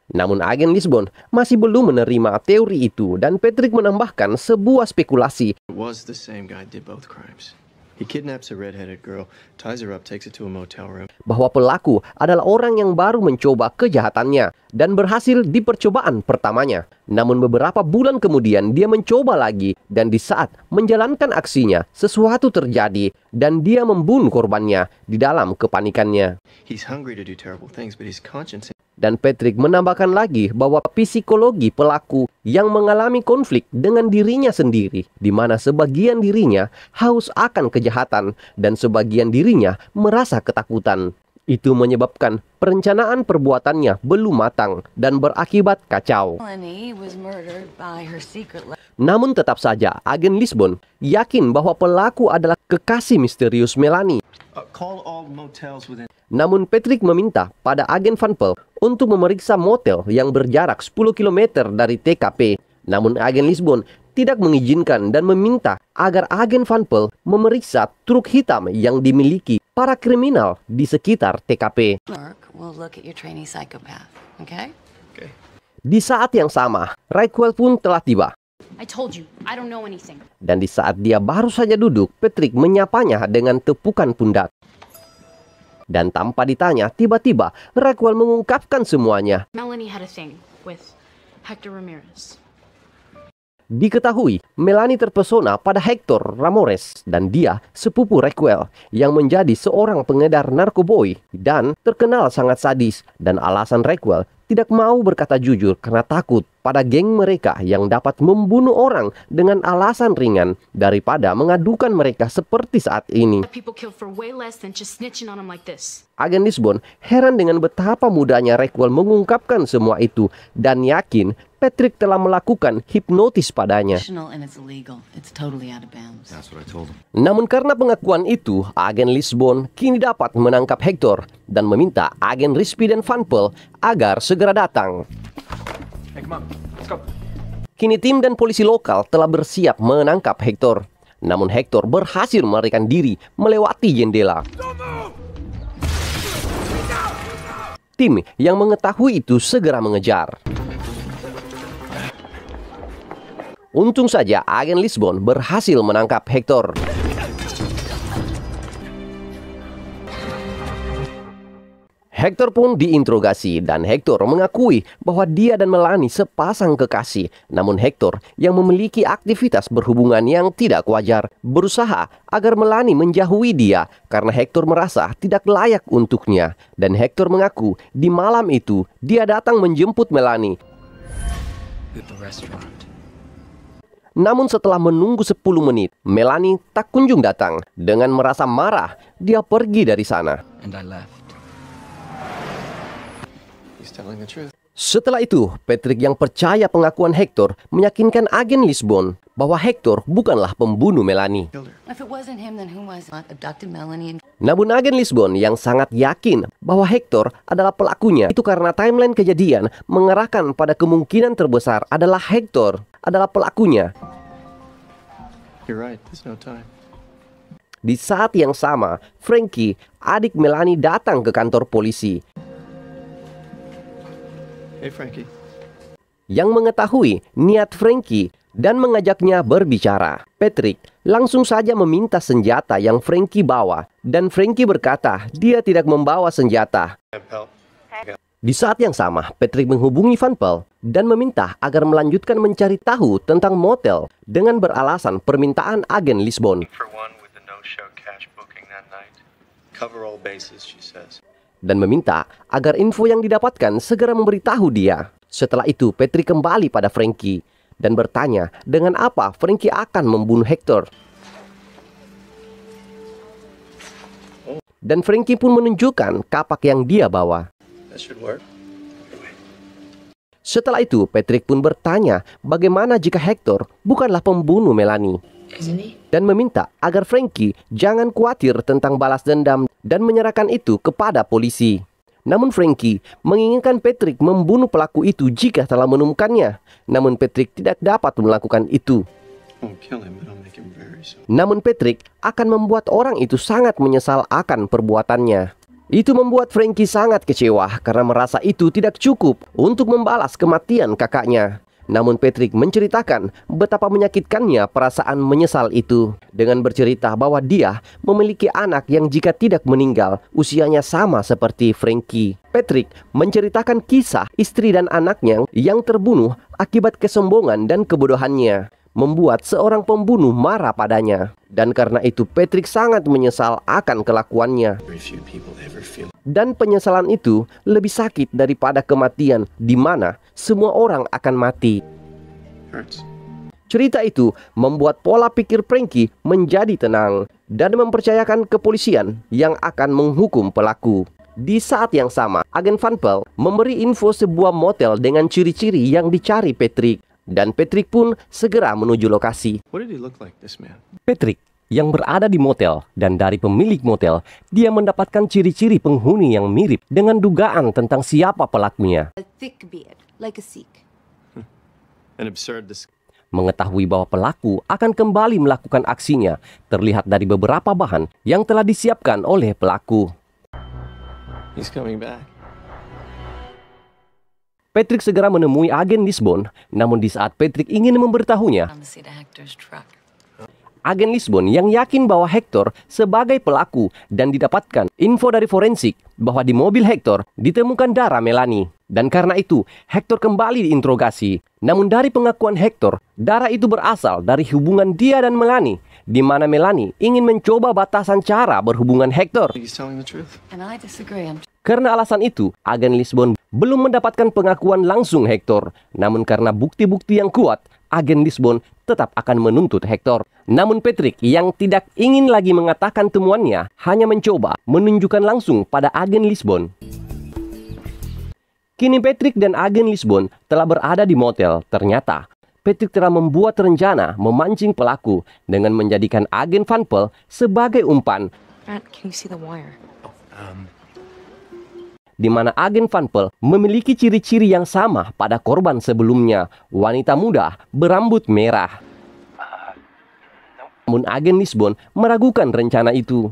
[SPEAKER 2] Namun agen Lisbon masih belum menerima teori itu dan Patrick menambahkan sebuah spekulasi.
[SPEAKER 4] It was the same guy did both crimes. He kidnaps a red-headed girl, ties her up, takes her to a motel room.
[SPEAKER 2] Bahwa pelaku adalah orang yang baru mencoba kejahatannya dan berhasil di percobaan pertamanya. Namun beberapa bulan kemudian dia mencoba lagi dan di saat menjalankan aksinya sesuatu terjadi dan dia membunuh korbannya di dalam kepanikannya.
[SPEAKER 4] He's hungry to do terrible things, but his conscience.
[SPEAKER 2] Dan Patrick menambahkan lagi bahwa psikologi pelaku yang mengalami konflik dengan dirinya sendiri, di mana sebagian dirinya haus akan kejahatan dan sebagian dirinya merasa ketakutan. Itu menyebabkan perencanaan perbuatannya belum matang dan berakibat kacau. Namun tetap saja agen Lisbon yakin bahwa pelaku adalah kekasih misterius Melanie.
[SPEAKER 4] Call all motels within.
[SPEAKER 2] Namun Patrick meminta pada agen Van Pelt untuk memeriksa motel yang berjarak 10 km dari TKP. Namun agen Lisbon tidak mengizinkan dan meminta agar agen Van Pelt memeriksa truk hitam yang dimiliki para kriminal di sekitar TKP. Di saat yang sama, Raquel pun telah tiba. Dan di saat dia baru saja duduk, Patrick menyapanya dengan tepukan pundak. Dan tanpa ditanya, tiba-tiba Raquel mengungkapkan semuanya.
[SPEAKER 3] Melanie had a thing with Hector Ramirez.
[SPEAKER 2] Diketahui, Melanie terpesona pada Hector Ramirez dan dia sepupu Raquel yang menjadi seorang pengedar narkoboy dan terkenal sangat sadis. Dan alasan Raquel tidak mau berkata jujur karena takut pada geng mereka yang dapat membunuh orang dengan alasan ringan daripada mengadukan mereka seperti saat ini. Agen Lisbon heran dengan betapa mudahnya Raquel mengungkapkan semua itu dan yakin Patrick telah melakukan hipnotis padanya. Namun karena pengakuan itu, agen Lisbon kini dapat menangkap Hector dan meminta agen Rispi dan Van Pelt agar segera datang. Kini tim dan polisi lokal telah bersiap menangkap Hector. Namun Hector berhasil melarikan diri melewati jendela. Tim yang mengetahui itu segera mengejar. Untung saja agen Lisbon berhasil menangkap Hector. Hector pun diinterogasi dan Hector mengakui bahwa dia dan Melanie sepasang kekasih. Namun Hector yang memiliki aktivitas berhubungan yang tidak wajar berusaha agar Melanie menjauhi dia karena Hector merasa tidak layak untuknya. Dan Hector mengaku di malam itu dia datang menjemput Melanie. Namun setelah menunggu 10 menit, Melanie tak kunjung datang. Dengan merasa marah, dia pergi dari sana. Setelah itu, Patrick yang percaya pengakuan Hector meyakinkan agen Lisbon bahwa Hector bukanlah pembunuh Melanie. Namun agen Lisbon yang sangat yakin bahwa Hector adalah pelakunya itu karena timeline kejadian mengarahkan pada kemungkinan terbesar adalah Hector adalah pelakunya. Di saat yang sama, Frankie, adik Melanie datang ke kantor polisi.
[SPEAKER 4] Hey Frankie.
[SPEAKER 2] Yang mengetahui niat Frankie dan mengajaknya berbicara. Patrick langsung saja meminta senjata yang Frankie bawa dan Frankie berkata dia tidak membawa senjata. Di saat yang sama, Patrick menghubungi Van Pelt dan meminta agar melanjutkan mencari tahu tentang motel dengan beralasan permintaan agen Lisbon. Dan meminta agar info yang didapatkan segera memberitahu dia. Setelah itu, Patrick kembali pada Frankie dan bertanya dengan apa Frankie akan membunuh Hector. Dan Frankie pun menunjukkan kapak yang dia bawa. Setelah itu, Patrick pun bertanya bagaimana jika Hector bukanlah pembunuh Melanie. Dan meminta agar Frankie jangan khawatir tentang balas dendam dan menyerahkan itu kepada polisi. Namun Frankie menginginkan Patrick membunuh pelaku itu jika telah menemukannya. Namun Patrick tidak dapat melakukan itu. Namun Patrick akan membuat orang itu sangat menyesal akan perbuatannya. Itu membuat Frankie sangat kecewa karena merasa itu tidak cukup untuk membalas kematian kakaknya. Namun Patrick menceritakan betapa menyakitkannya perasaan menyesal itu dengan bercerita bahwa dia memiliki anak yang jika tidak meninggal usianya sama seperti Frankie. Patrick menceritakan kisah istri dan anaknya yang terbunuh akibat kesombongan dan kebodohannya, membuat seorang pembunuh marah padanya. Dan karena itu Patrick sangat menyesal akan kelakuannya. Dan penyesalan itu lebih sakit daripada kematian, di mana semua orang akan mati. Cerita itu membuat pola pikir Frankie menjadi tenang dan mempercayakan kepolisian yang akan menghukum pelaku. Di saat yang sama, agen Van Pelt memberi info sebuah motel dengan ciri-ciri yang dicari Patrick. Dan Patrick pun segera menuju lokasi. Patrick yang berada di motel, dan dari pemilik motel, dia mendapatkan ciri-ciri penghuni yang mirip dengan dugaan tentang siapa pelakunya. Mengetahui bahwa pelaku akan kembali melakukan aksinya, terlihat dari beberapa bahan yang telah disiapkan oleh pelaku. Patrick segera menemui agen Lisbon, namun di saat Patrick ingin memberitahunya, agen Lisbon yang yakin bahwa Hector sebagai pelaku dan didapatkan info dari forensik bahwa di mobil Hector ditemukan darah Melanie. Dan karena itu, Hector kembali diinterogasi. Namun dari pengakuan Hector, darah itu berasal dari hubungan dia dan Melanie, di mana Melanie ingin mencoba batasan cara berhubungan Hector. Karena alasan itu, agen Lisbon belum mendapatkan pengakuan langsung Hector. Namun karena bukti-bukti yang kuat, agen Lisbon tetap akan menuntut Hector. Namun Patrick yang tidak ingin lagi mengatakan temuannya hanya mencoba menunjukkan langsung pada agen Lisbon. Kini Patrick dan agen Lisbon telah berada di motel. Ternyata Patrick telah membuat rencana memancing pelaku dengan menjadikan agen Van Pelt sebagai umpan. Di mana agen Van Pelt memiliki ciri-ciri yang sama pada korban sebelumnya, wanita muda berambut merah. Namun agen Lisbon meragukan rencana itu.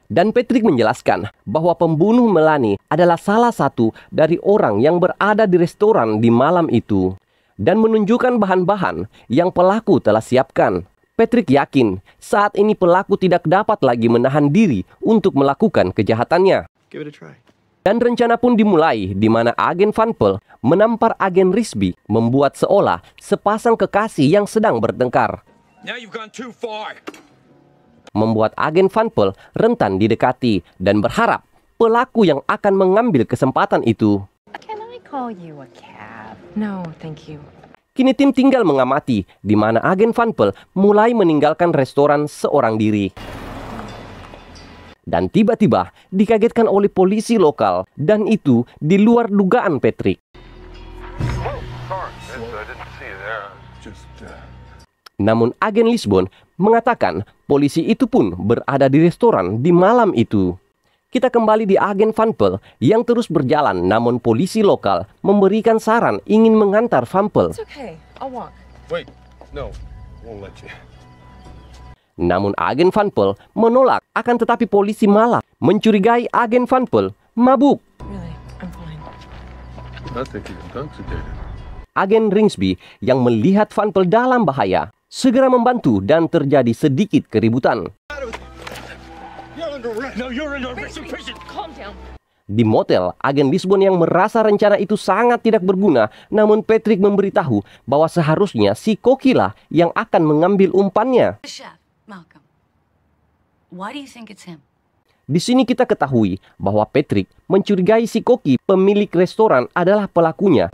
[SPEAKER 2] Dan Patrick menjelaskan bahwa pembunuh Melanie adalah salah satu dari orang yang berada di restoran di malam itu dan menunjukkan bahan-bahan yang pelaku telah siapkan. Patrick yakin saat ini pelaku tidak dapat lagi menahan diri untuk melakukan kejahatannya. Dan rencana pun dimulai di mana agen Van Pelt menampar agen Risby, membuat seolah sepasang kekasih yang sedang bertengkar. Membuat agen Van Pelt rentan didekati dan berharap pelaku yang akan mengambil kesempatan itu. Kini tim tinggal mengamati di mana agen Van Pelt mulai meninggalkan restoran seorang diri. Dan tiba-tiba dikagetkan oleh polisi lokal, dan itu di luar dugaan Patrick. Namun agen Lisbon mengatakan polisi itu pun berada di restoran di malam itu. Kita kembali di agen Van Pelt yang terus berjalan, namun polisi lokal memberikan saran ingin mengantar Van Pelt. Namun agen Van Pelt menolak, akan tetapi polisi malah mencurigai agen Van Pelt mabuk. Agen Ringsby yang melihat Van Pelt dalam bahaya segera membantu dan terjadi sedikit keributan. Di motel, agen Lisbon yang merasa rencana itu sangat tidak berguna, namun Patrick memberitahu bahwa seharusnya si Koki lah yang akan mengambil umpannya. Di sini kita ketahui bahwa Patrick mencurigai si Koki, pemilik restoran, adalah pelakunya.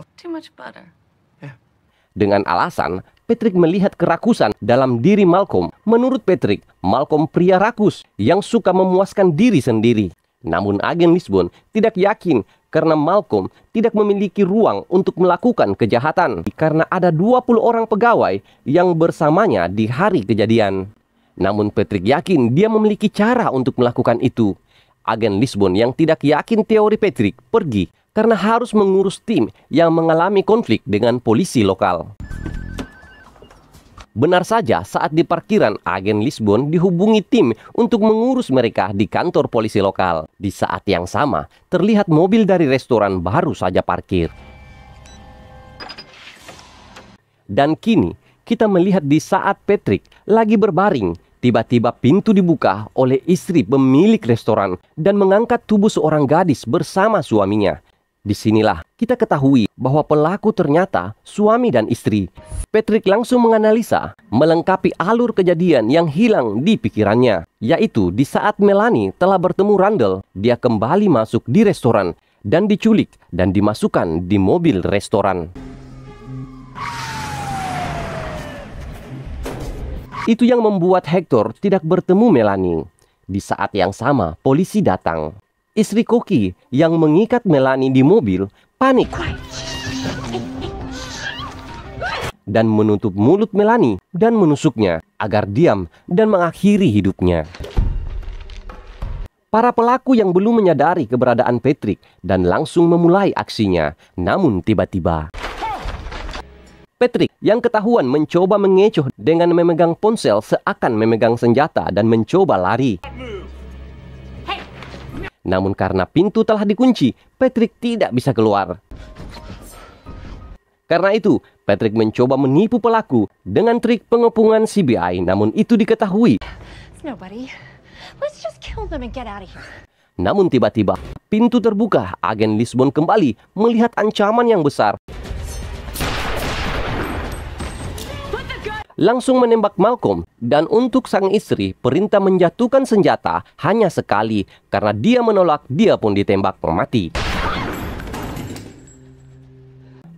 [SPEAKER 2] Dengan alasan Patrick melihat kerakusan dalam diri Malcolm. Menurut Patrick, Malcolm pria rakus yang suka memuaskan diri sendiri. Namun agen Lisbon tidak yakin karena Malcolm tidak memiliki ruang untuk melakukan kejahatan karena ada 20 orang pegawai yang bersamanya di hari kejadian. Namun Patrick yakin dia memiliki cara untuk melakukan itu. Agen Lisbon yang tidak yakin teori Patrick pergi karena harus mengurus tim yang mengalami konflik dengan polisi lokal. Benar saja, saat di parkiran, agen Lisbon dihubungi tim untuk mengurus mereka di kantor polisi lokal. Di saat yang sama, terlihat mobil dari restoran baru saja parkir. Dan kini, kita melihat di saat Patrick lagi berbaring, tiba-tiba pintu dibuka oleh istri pemilik restoran dan mengangkat tubuh seorang gadis bersama suaminya. Disinilah kita ketahui bahwa pelaku ternyata suami dan istri. Patrick langsung menganalisa, melengkapi alur kejadian yang hilang di pikirannya, yaitu di saat Melanie telah bertemu Randall, dia kembali masuk di restoran dan diculik dan dimasukkan di mobil restoran. Itu yang membuat Hector tidak bertemu Melanie. Di saat yang sama, polisi datang. Istri Koki yang mengikat Melanie di mobil panik dan menutup mulut Melanie dan menusuknya agar diam dan mengakhiri hidupnya. Para pelaku yang belum menyadari keberadaan Patrick dan langsung memulai aksinya. Namun tiba-tiba Patrick yang ketahuan mencoba mengecoh dengan memegang ponsel seakan memegang senjata dan mencoba lari. Namun karena pintu telah dikunci, Patrick tidak bisa keluar. Karena itu, Patrick mencoba menipu pelaku dengan trik pengepungan CBI, namun itu diketahui. Namun tiba-tiba, pintu terbuka, agen Lisbon kembali melihat ancaman yang besar. Langsung menembak Malcolm, dan untuk sang istri perintah menjatuhkan senjata hanya sekali karena dia menolak, dia pun ditembak mati.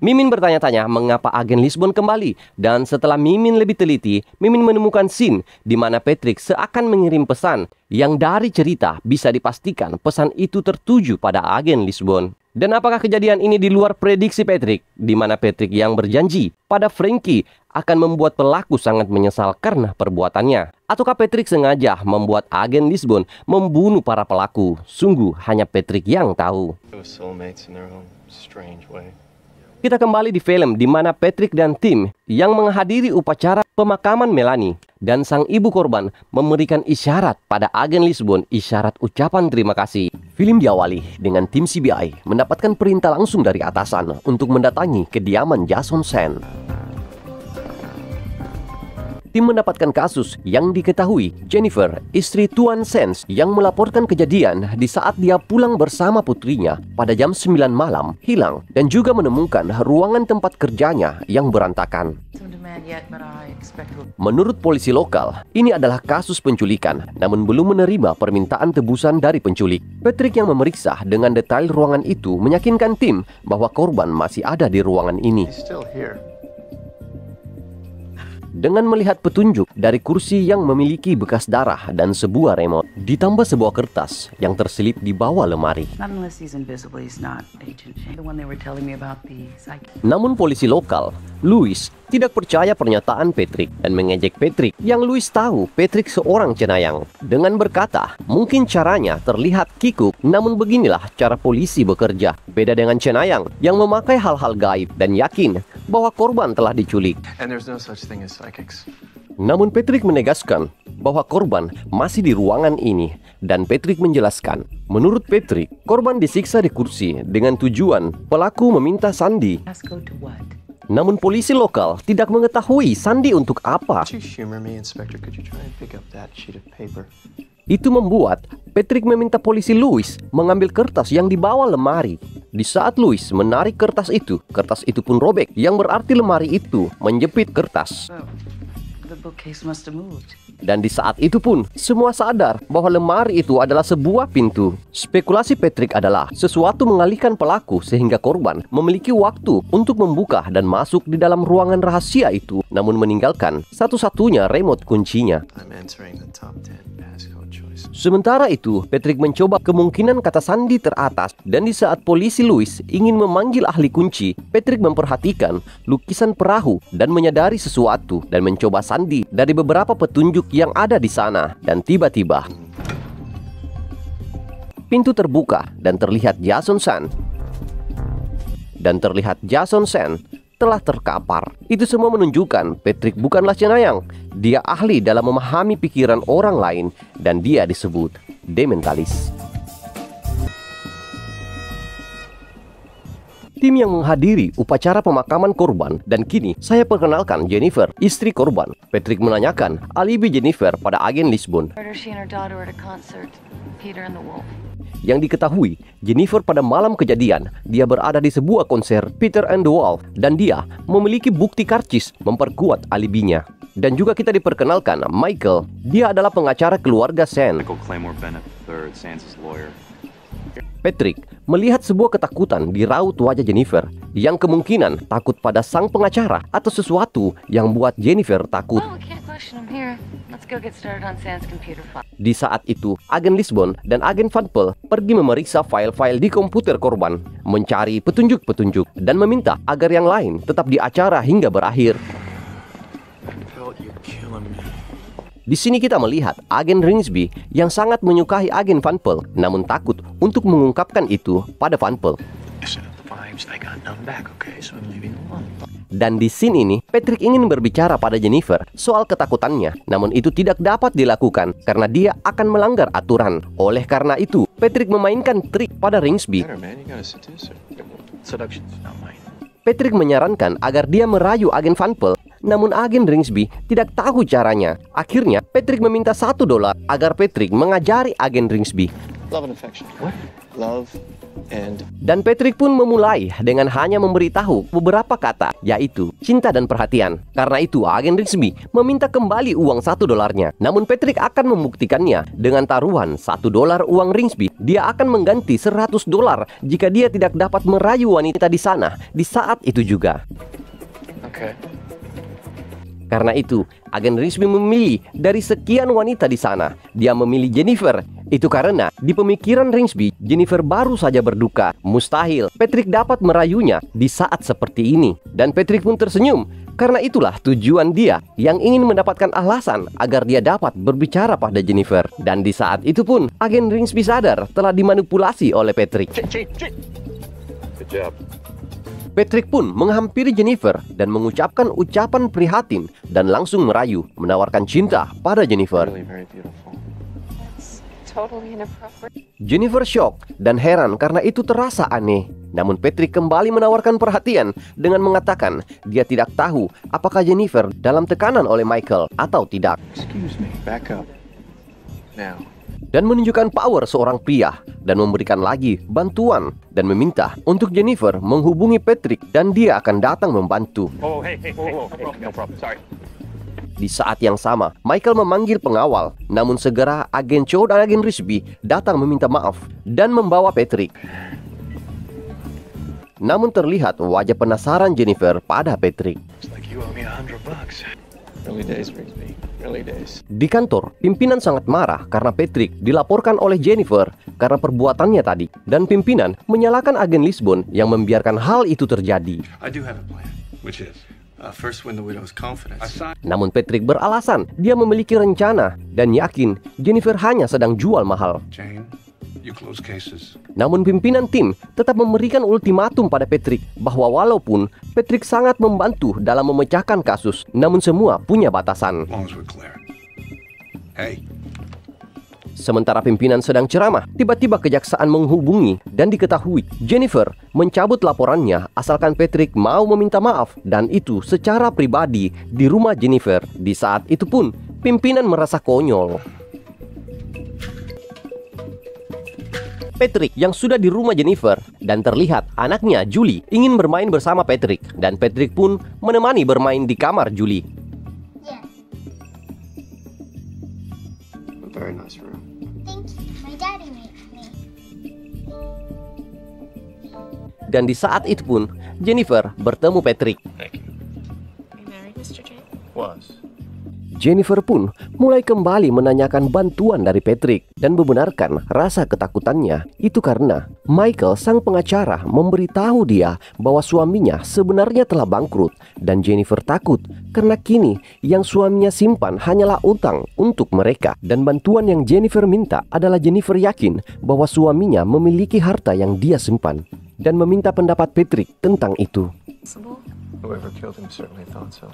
[SPEAKER 2] Mimin bertanya-tanya mengapa agen Lisbon kembali, dan setelah Mimin lebih teliti, Mimin menemukan scene di mana Patrick seakan mengirim pesan yang dari cerita bisa dipastikan pesan itu tertuju pada agen Lisbon. Dan apakah kejadian ini di luar prediksi Patrick, di mana Patrick yang berjanji pada Frankie akan membuat pelaku sangat menyesal karena perbuatannya? Ataukah Patrick sengaja membuat agen Lisbon membunuh para pelaku? Sungguh hanya Patrick yang tahu. Kita kembali di film di mana Patrick dan tim yang menghadiri upacara pemakaman Melanie dan sang ibu korban memberikan isyarat pada agen Lisbon, isyarat ucapan terima kasih. Film diawali dengan tim CBI mendapatkan perintah langsung dari atasan untuk mendatangi kediaman Jason Sen. Tim mendapatkan kasus yang diketahui Jennifer, istri Tuan Sands, yang melaporkan kejadian di saat dia pulang bersama putrinya pada jam 9 malam, hilang dan juga menemukan ruangan tempat kerjanya yang berantakan. Menurut polisi lokal, ini adalah kasus penculikan, namun belum menerima permintaan tebusan dari penculik. Patrick yang memeriksa dengan detail ruangan itu meyakinkan tim bahwa korban masih ada di ruangan ini. Dengan melihat petunjuk dari kursi yang memiliki bekas darah dan sebuah remote, ditambah sebuah kertas yang terselip di bawah lemari. Namun polisi lokal, Louis, tidak percaya pernyataan Patrick dan mengejek Patrick yang Louis tahu Patrick seorang cenayang. Dengan berkata, mungkin caranya terlihat kikuk, namun beginilah cara polisi bekerja. Beda dengan cenayang yang memakai hal-hal gaib dan yakin bahwa korban telah diculik. Namun Patrick menegaskan bahwa korban masih di ruangan ini, dan Patrick menjelaskan, menurut Patrick, korban disiksa di kursi dengan tujuan pelaku meminta sandi. Namun polisi lokal tidak mengetahui sandi untuk apa. Itu membuat Patrick meminta polisi Louis mengambil kertas yang dibawa lemari. Di saat Louis menarik kertas itu pun robek, yang berarti lemari itu menjepit kertas. Dan di saat itu pun, semua sadar bahwa lemari itu adalah sebuah pintu. Spekulasi Patrick adalah sesuatu mengalihkan pelaku sehingga korban memiliki waktu untuk membuka dan masuk di dalam ruangan rahasia itu, namun meninggalkan satu-satunya remote kuncinya. Sementara itu, Patrick mencoba kemungkinan kata sandi teratas, dan di saat polisi Louis ingin memanggil ahli kunci, Patrick memperhatikan lukisan perahu dan menyadari sesuatu dan mencoba sandi dari beberapa petunjuk yang ada di sana. Dan tiba-tiba pintu terbuka dan terlihat Jason San. Telah terkapar. Itu semua menunjukkan Patrick bukanlah cenayang. Dia ahli dalam memahami pikiran orang lain, dan dia disebut dementalis. Tim yang menghadiri upacara pemakaman korban, dan kini saya perkenalkan Jennifer, istri korban. Patrick menanyakan alibi Jennifer pada agen Lisbon. Yang diketahui, Jennifer pada malam kejadian, dia berada di sebuah konser Peter and the Wolf, dan dia memiliki bukti karcis memperkuat alibinya. Dan juga kita diperkenalkan Michael, dia adalah pengacara keluarga San. Patrick melihat sebuah ketakutan di raut wajah Jennifer, yang kemungkinan takut pada sang pengacara atau sesuatu yang buat Jennifer takut. Di saat itu, agen Lisbon dan agen Van Pelt pergi memeriksa file-file di komputer korban, mencari petunjuk-petunjuk, dan meminta agar yang lain tetap di acara hingga berakhir. Di sini kita melihat agen Ringsby yang sangat menyukai agen Van Pelt, namun takut untuk mengungkapkan itu pada Van Pelt. Dan di scene ini, Patrick ingin berbicara pada Jennifer soal ketakutannya, namun itu tidak dapat dilakukan karena dia akan melanggar aturan. Oleh karena itu, Patrick memainkan trik pada Ringsby. Patrick menyarankan agar dia merayu agen Van Pelt, namun agen Ringsby tidak tahu caranya. Akhirnya, Patrick meminta $1 agar Patrick mengajari agen Ringsby. Dan Patrick pun memulai dengan hanya memberitahu beberapa kata, yaitu cinta dan perhatian. Karena itu, agen Ringsby meminta kembali uang $1-nya. Namun Patrick akan membuktikannya dengan taruhan $1 uang Ringsby. Dia akan mengganti $100 jika dia tidak dapat merayu wanita di sana di saat itu juga. Karena itu, agen Ringsby memilih dari sekian wanita di sana, dia memilih Jennifer. Itu karena di pemikiran Ringsby, Jennifer baru saja berduka. Mustahil Patrick dapat merayunya di saat seperti ini. Dan Patrick pun tersenyum. Karena itulah tujuan dia yang ingin mendapatkan alasan agar dia dapat berbicara pada Jennifer. Dan di saat itu pun, agen Ringsby sadar telah dimanipulasi oleh Patrick.
[SPEAKER 1] Good job.
[SPEAKER 2] Patrick pun menghampiri Jennifer dan mengucapkan ucapan prihatin dan langsung merayu, menawarkan cinta pada Jennifer. Jennifer shock dan heran karena itu terasa aneh. Namun Patrick kembali menawarkan perhatian dengan mengatakan dia tidak tahu apakah Jennifer dalam tekanan oleh Michael atau tidak.
[SPEAKER 4] Excuse me, back up. Now.
[SPEAKER 2] Dan menunjukkan power seorang pria dan memberikan lagi bantuan dan meminta untuk Jennifer menghubungi Patrick dan dia akan datang membantu.
[SPEAKER 4] No problem. Sorry.
[SPEAKER 2] Di saat yang sama, Michael memanggil pengawal. Namun segera agen Cho dan agen Ringsby datang meminta maaf dan membawa Patrick. Namun terlihat wajah penasaran Jennifer pada Patrick. Di kantor, pimpinan sangat marah karena Patrick dilaporkan oleh Jennifer karena perbuatannya tadi. Dan pimpinan menyalahkan agen Lisbon yang membiarkan hal itu terjadi. Namun Patrick beralasan dia memiliki rencana dan yakin Jennifer hanya sedang jual mahal. Namun pimpinan tim tetap memberikan ultimatum pada Patrick bahwa walaupun Patrick sangat membantu dalam memecahkan kasus, namun semua punya batasan. Sementara pimpinan sedang ceramah, tiba-tiba kejaksaan menghubungi dan diketahui Jennifer mencabut laporannya asalkan Patrick mau meminta maaf, dan itu secara pribadi di rumah Jennifer. Di saat itu pun pimpinan merasa konyol. Patrick yang sudah di rumah Jennifer dan terlihat anaknya Julie ingin bermain bersama Patrick, dan Patrick pun menemani bermain di kamar Julie.
[SPEAKER 4] Very nice room.
[SPEAKER 13] Thank you. My daddy made me.
[SPEAKER 2] Dan di saat itu pun Jennifer bertemu Patrick.
[SPEAKER 3] Are you married, Mr. J?
[SPEAKER 4] Was.
[SPEAKER 2] Jennifer pun mulai kembali menanyakan bantuan dari Patrick dan membenarkan rasa ketakutannya. Itu karena Michael, sang pengacara, memberitahu dia bahwa suaminya sebenarnya telah bangkrut dan Jennifer takut karena kini yang suaminya simpan hanyalah utang untuk mereka. Dan bantuan yang Jennifer minta adalah Jennifer yakin bahwa suaminya memiliki harta yang dia simpan dan meminta pendapat Patrick tentang itu.
[SPEAKER 4] Whoever killed him certainly thought so.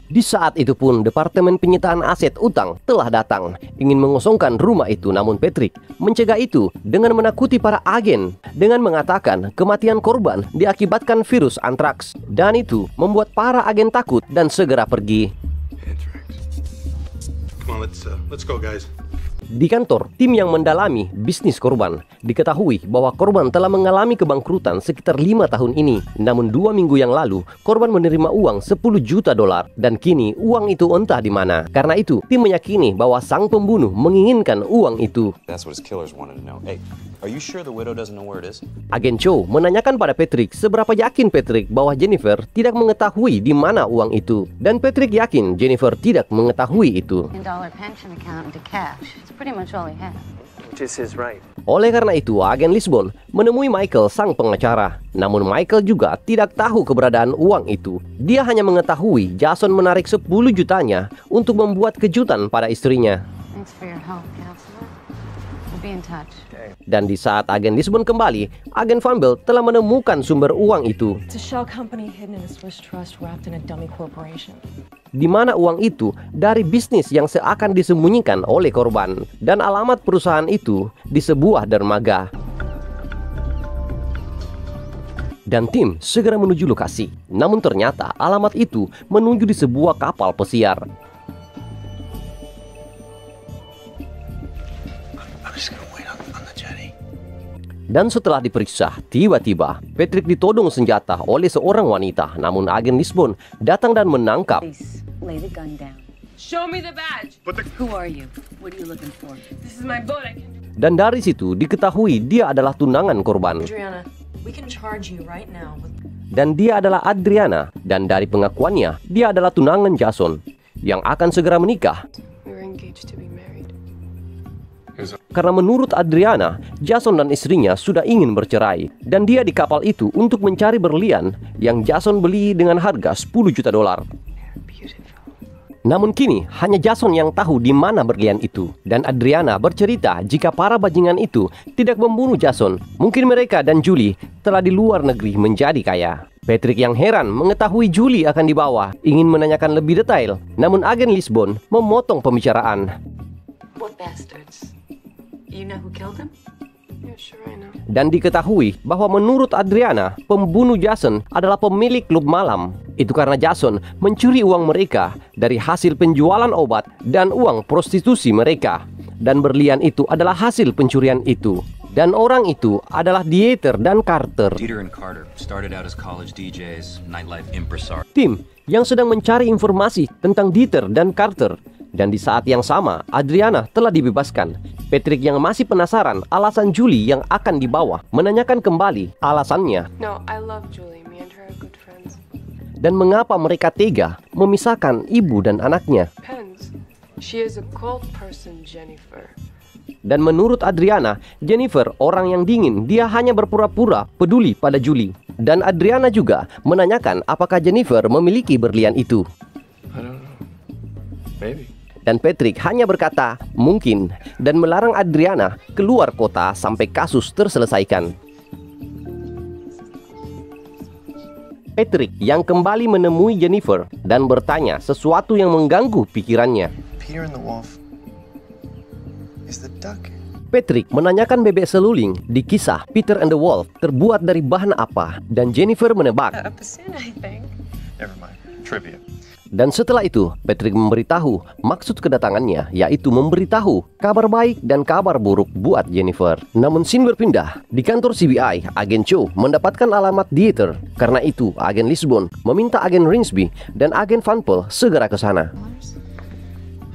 [SPEAKER 2] Di saat itu pun, Departemen Penyitaan Aset Utang telah datang ingin mengosongkan rumah itu. Namun Patrick mencegah itu dengan menakuti para agen dengan mengatakan kematian korban diakibatkan virus antraks. Dan itu membuat para agen takut dan segera pergi.
[SPEAKER 14] Come on, let's go, guys.
[SPEAKER 2] Di kantor, tim yang mendalami bisnis korban diketahui bahwa korban telah mengalami kebangkrutan sekitar 5 tahun ini. Namun 2 minggu yang lalu, korban menerima uang $10 juta dan kini uang itu entah di mana. Karena itu, tim meyakini bahwa sang pembunuh menginginkan uang itu.
[SPEAKER 10] That's what his killers wanted to know. Hey, are you sure the widow doesn't know where it is?
[SPEAKER 2] Agen Cho menanyakan pada Patrick seberapa yakin Patrick bahwa Jennifer tidak mengetahui di mana uang itu. Dan Patrick yakin Jennifer tidak mengetahui itu. Oleh karena itu, agen Lisbon menemui Michael, sang pengacara. Namun Michael juga tidak tahu keberadaan uang itu. Dia hanya mengetahui Jason menarik 10 jutanya untuk membuat kejutan pada istrinya. Dan di saat agen Lisbon kembali, agen Van Belt telah menemukan sumber uang itu. Di mana uang itu dari bisnis yang seakan disembunyikan oleh korban. Dan alamat perusahaan itu di sebuah dermaga. Dan tim segera menuju lokasi. Namun ternyata alamat itu menuju di sebuah kapal pesiar. Dan setelah diperiksa, tiba-tiba Patrick ditodong senjata oleh seorang wanita. Namun agen Lisbon datang dan menangkap.
[SPEAKER 11] Lay the gun down. Show me the badge. Who are you? What are you looking for? This is my boat. I can do.
[SPEAKER 2] Dan dari situ diketahui dia adalah tunangan korban.
[SPEAKER 12] Adriana, we can charge you right now with...
[SPEAKER 2] Dan dia adalah Adriana. Dan dari pengakuannya, dia adalah tunangan Jason yang akan segera menikah.
[SPEAKER 11] We were engaged to be married.
[SPEAKER 2] Karena menurut Adriana, Jason dan istrinya sudah ingin bercerai. Dan dia di kapal itu untuk mencari berlian yang Jason beli dengan harga $10 juta. Namun kini hanya Jason yang tahu di mana berlian itu. Dan Adriana bercerita jika para bajingan itu tidak membunuh Jason, mungkin mereka dan Julie telah di luar negeri menjadi kaya. Patrick yang heran mengetahui Julie akan dibawa, ingin menanyakan lebih detail. Namun agen Lisbon memotong pembicaraan.
[SPEAKER 11] What bastards? You know who killed him? Yeah, sure I know.
[SPEAKER 2] Dan diketahui bahwa menurut Adriana, pembunuh Jason adalah pemilik klub malam. Itu karena Jason mencuri uang mereka dari hasil penjualan obat dan uang prostitusi mereka. Dan berlian itu adalah hasil pencurian itu. Dan orang itu adalah Dieter dan Carter.
[SPEAKER 10] Dieter and Carter started out as college DJs, nightlife impresario.
[SPEAKER 2] Tim yang sedang mencari informasi tentang Dieter dan Carter. Dan di saat yang sama, Adriana telah dibebaskan. Patrick yang masih penasaran alasan Julie yang akan dibawa menanyakan kembali alasannya.
[SPEAKER 11] No, I love Julie. Me and her are good friends.
[SPEAKER 2] Dan mengapa mereka tega memisahkan ibu dan anaknya.
[SPEAKER 11] Depends. She is a cold person, Jennifer.
[SPEAKER 2] Dan menurut Adriana, Jennifer orang yang dingin. Dia hanya berpura-pura peduli pada Julie. Dan Adriana juga menanyakan apakah Jennifer memiliki berlian itu.
[SPEAKER 4] I don't know. Maybe.
[SPEAKER 2] Dan Patrick hanya berkata mungkin dan melarang Adriana keluar kota sampai kasus terselesaikan. Patrick yang kembali menemui Jennifer dan bertanya sesuatu yang mengganggu pikirannya.
[SPEAKER 4] Peter and the Wolf is the duck.
[SPEAKER 2] Patrick menanyakan bebek seluling di kisah Peter and the Wolf terbuat dari bahan apa, dan Jennifer menebak.
[SPEAKER 11] A bassoon, I think.
[SPEAKER 4] Never mind. Trivia.
[SPEAKER 2] Dan setelah itu, Patrick memberitahu maksud kedatangannya, yaitu memberitahu kabar baik dan kabar buruk buat Jennifer. Namun scene berpindah. Di kantor CBI, agen Cho mendapatkan alamat Dieter. Karena itu, agen Lisbon meminta agen Rinsby dan agen Van Pelt segera ke sana.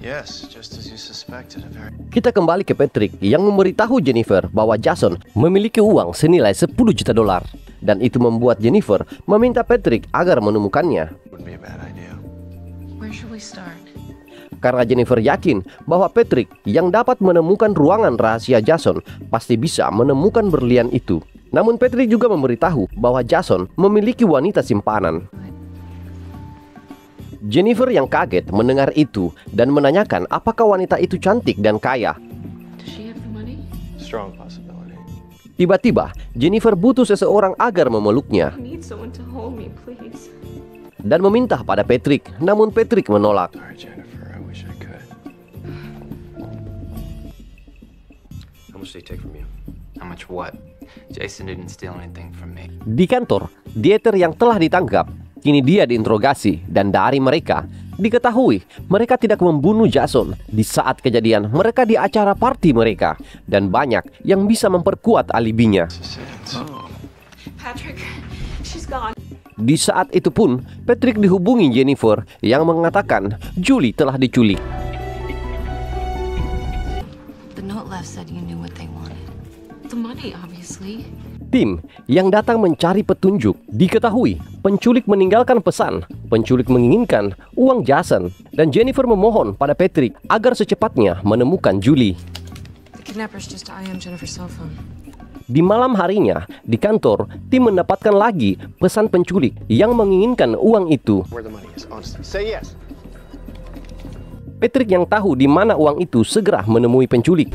[SPEAKER 4] Yes, just as you suspected.
[SPEAKER 2] Kita kembali ke Patrick yang memberitahu Jennifer bahwa Jason memiliki uang senilai $10 juta. Dan itu membuat Jennifer meminta Patrick agar menemukannya.
[SPEAKER 4] Wouldn't be a bad idea.
[SPEAKER 11] Where should we start?
[SPEAKER 2] karena Jennifer yakin bahwa Patrick yang dapat menemukan ruangan rahasia Jason pasti bisa menemukan berlian itu. Namun Patrick juga memberitahu bahwa Jason memiliki wanita simpanan. Jennifer yang kaget mendengar itu dan menanyakan apakah wanita itu cantik dan kaya.
[SPEAKER 4] Strong possibility.
[SPEAKER 2] Tiba-tiba, Jennifer butuh seseorang agar memeluknya dan meminta pada Patrick, namun Patrick menolak.
[SPEAKER 4] Sorry, Jennifer. I wish I could.
[SPEAKER 10] How much did he take from you?
[SPEAKER 7] How much what? Jason didn't steal anything from me.
[SPEAKER 2] Di kantor, Dieter yang telah ditangkap, kini dia diinterogasi dan dari mereka diketahui mereka tidak membunuh Jason di saat kejadian mereka di acara party mereka dan banyak yang bisa memperkuat alibinya.
[SPEAKER 11] Patrick, she's gone.
[SPEAKER 2] Di saat itu pun Patrick dihubungi Jennifer yang mengatakan Julie telah diculik.
[SPEAKER 3] The note left said you knew what they wanted. The money, obviously.
[SPEAKER 2] Tim yang datang mencari petunjuk diketahui penculik meninggalkan pesan. Penculik menginginkan uang Jason dan Jennifer memohon pada Patrick agar secepatnya menemukan Julie.
[SPEAKER 12] The kidnappers just IM Jennifer's cell phone.
[SPEAKER 2] Di malam harinya di kantor, tim mendapatkan lagi pesan penculik yang menginginkan uang itu.
[SPEAKER 4] Where the money is, honestly. Say yes.
[SPEAKER 2] Patrick yang tahu di mana uang itu segera menemui penculik.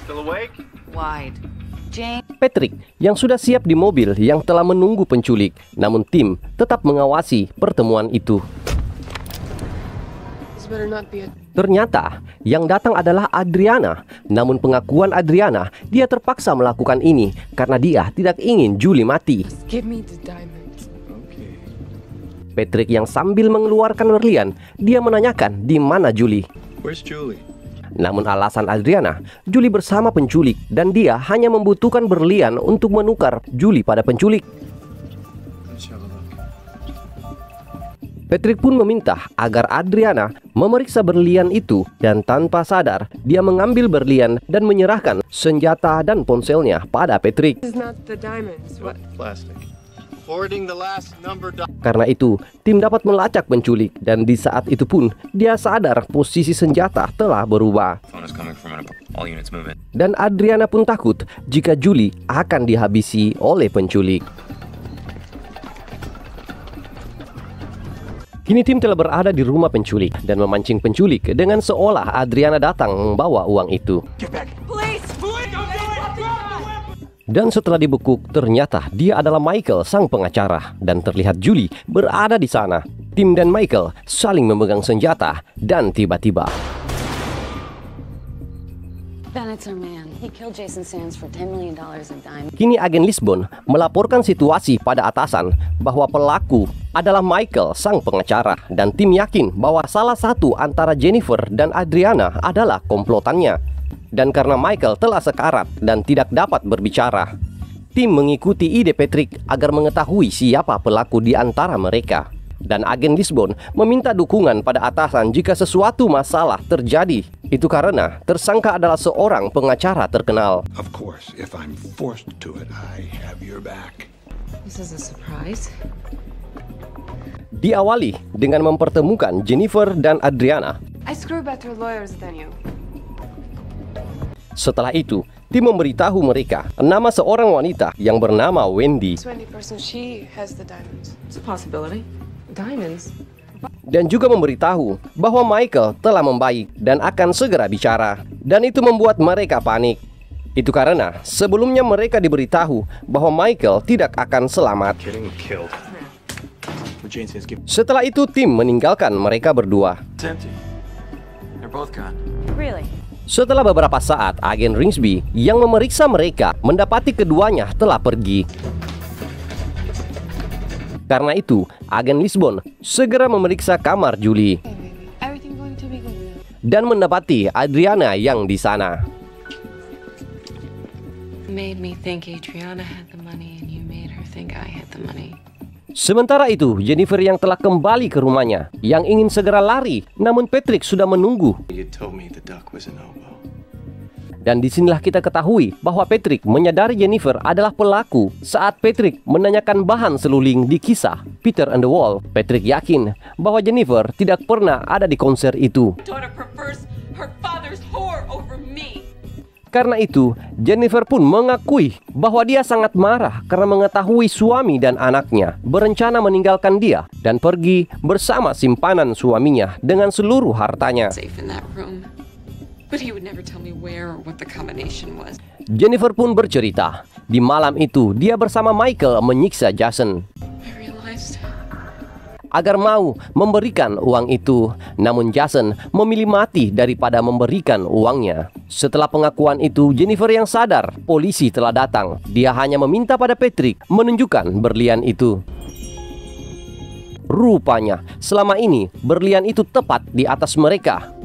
[SPEAKER 4] Still awake?
[SPEAKER 3] Wide. Jane.
[SPEAKER 2] Patrick yang sudah siap di mobil yang telah menunggu penculik, namun tim tetap mengawasi pertemuan itu. Ternyata yang datang adalah Adriana. Namun pengakuan Adriana, dia terpaksa melakukan ini karena dia tidak ingin Julie mati.
[SPEAKER 12] Give me the diamonds.
[SPEAKER 2] Patrick yang sambil mengeluarkan berlian, dia menanyakan di mana Julie.
[SPEAKER 4] Where's Julie?
[SPEAKER 2] Namun alasan Adriana, Julie bersama penculik dan dia hanya membutuhkan berlian untuk menukar Julie pada penculik. Patrick pun meminta agar Adriana memeriksa berlian itu dan tanpa sadar dia mengambil berlian dan menyerahkan senjata dan ponselnya pada Patrick.
[SPEAKER 4] Plastic. Forwarding the last number.
[SPEAKER 2] Karena itu, tim dapat melacak penculik dan di saat itu pun dia sadar posisi senjata telah berubah. Dan Adriana pun takut jika Julie akan dihabisi oleh penculik. Kini tim telah berada di rumah penculik dan memancing penculik dengan seolah Adriana datang membawa uang itu. Dan setelah dibekuk, ternyata dia adalah Michael, sang pengacara. Dan terlihat Julie berada di sana. Tim dan Michael saling memegang senjata. Dan tiba-tiba
[SPEAKER 3] Bennett's our man. He killed Jason Sands for $10 million in diamonds.
[SPEAKER 2] kini agen Lisbon melaporkan situasi pada atasan bahwa pelaku adalah Michael, sang pengacara. Dan tim yakin bahwa salah satu antara Jennifer dan Adriana adalah komplotannya. Dan karena Michael telah sekarat dan tidak dapat berbicara, tim mengikuti ide Patrick agar mengetahui siapa pelaku di antara mereka. Dan agen Lisbon meminta dukungan pada atasan jika sesuatu masalah terjadi. Itu karena tersangka adalah seorang pengacara terkenal.
[SPEAKER 14] Of course, if I'm forced to it, I have your back.
[SPEAKER 12] This is a surprise.
[SPEAKER 2] Diawali dengan mempertemukan Jennifer dan Adriana.
[SPEAKER 12] I screw better lawyers than you.
[SPEAKER 2] Setelah itu, tim memberitahu mereka nama seorang wanita yang bernama Wendy.
[SPEAKER 12] She has the diamonds. It's a possibility. Diamonds?
[SPEAKER 2] Dan juga memberitahu bahwa Michael telah membaik dan akan segera bicara. Dan itu membuat mereka panik. Itu karena sebelumnya mereka diberitahu bahwa Michael tidak akan selamat. Setelah itu tim meninggalkan mereka berdua. Setelah beberapa saat, agen Ringsby yang memeriksa mereka mendapati keduanya telah pergi. Karena itu, agen Lisbon segera memeriksa kamar Julie dan mendapati Adriana yang di sana.
[SPEAKER 11] Made me think Adriana had the money and you made her think I had the money.
[SPEAKER 2] Sementara itu, Jennifer yang telah kembali ke rumahnya yang ingin segera lari, namun Patrick sudah menunggu.
[SPEAKER 4] You told me the duck was an oboe.
[SPEAKER 2] Dan disinilah kita ketahui bahwa Patrick menyadari Jennifer adalah pelaku saat Patrick menanyakan bahan seluling di kisah Peter and the Wolf. Patrick yakin bahwa Jennifer tidak pernah ada di konser itu. Karena itu, Jennifer pun mengakui bahwa dia sangat marah karena mengetahui suami dan anaknya berencana meninggalkan dia dan pergi bersama simpanan suaminya dengan seluruh hartanya. Jennifer pun bercerita, di malam itu dia bersama Michael menyiksa Jason agar mau memberikan uang itu. Namun Jason memilih mati daripada memberikan uangnya. Setelah pengakuan itu, Jennifer yang sadar polisi telah datang. Dia hanya meminta pada Patrick menunjukkan berlian itu. Rupanya selama ini berlian itu tepat di atas mereka.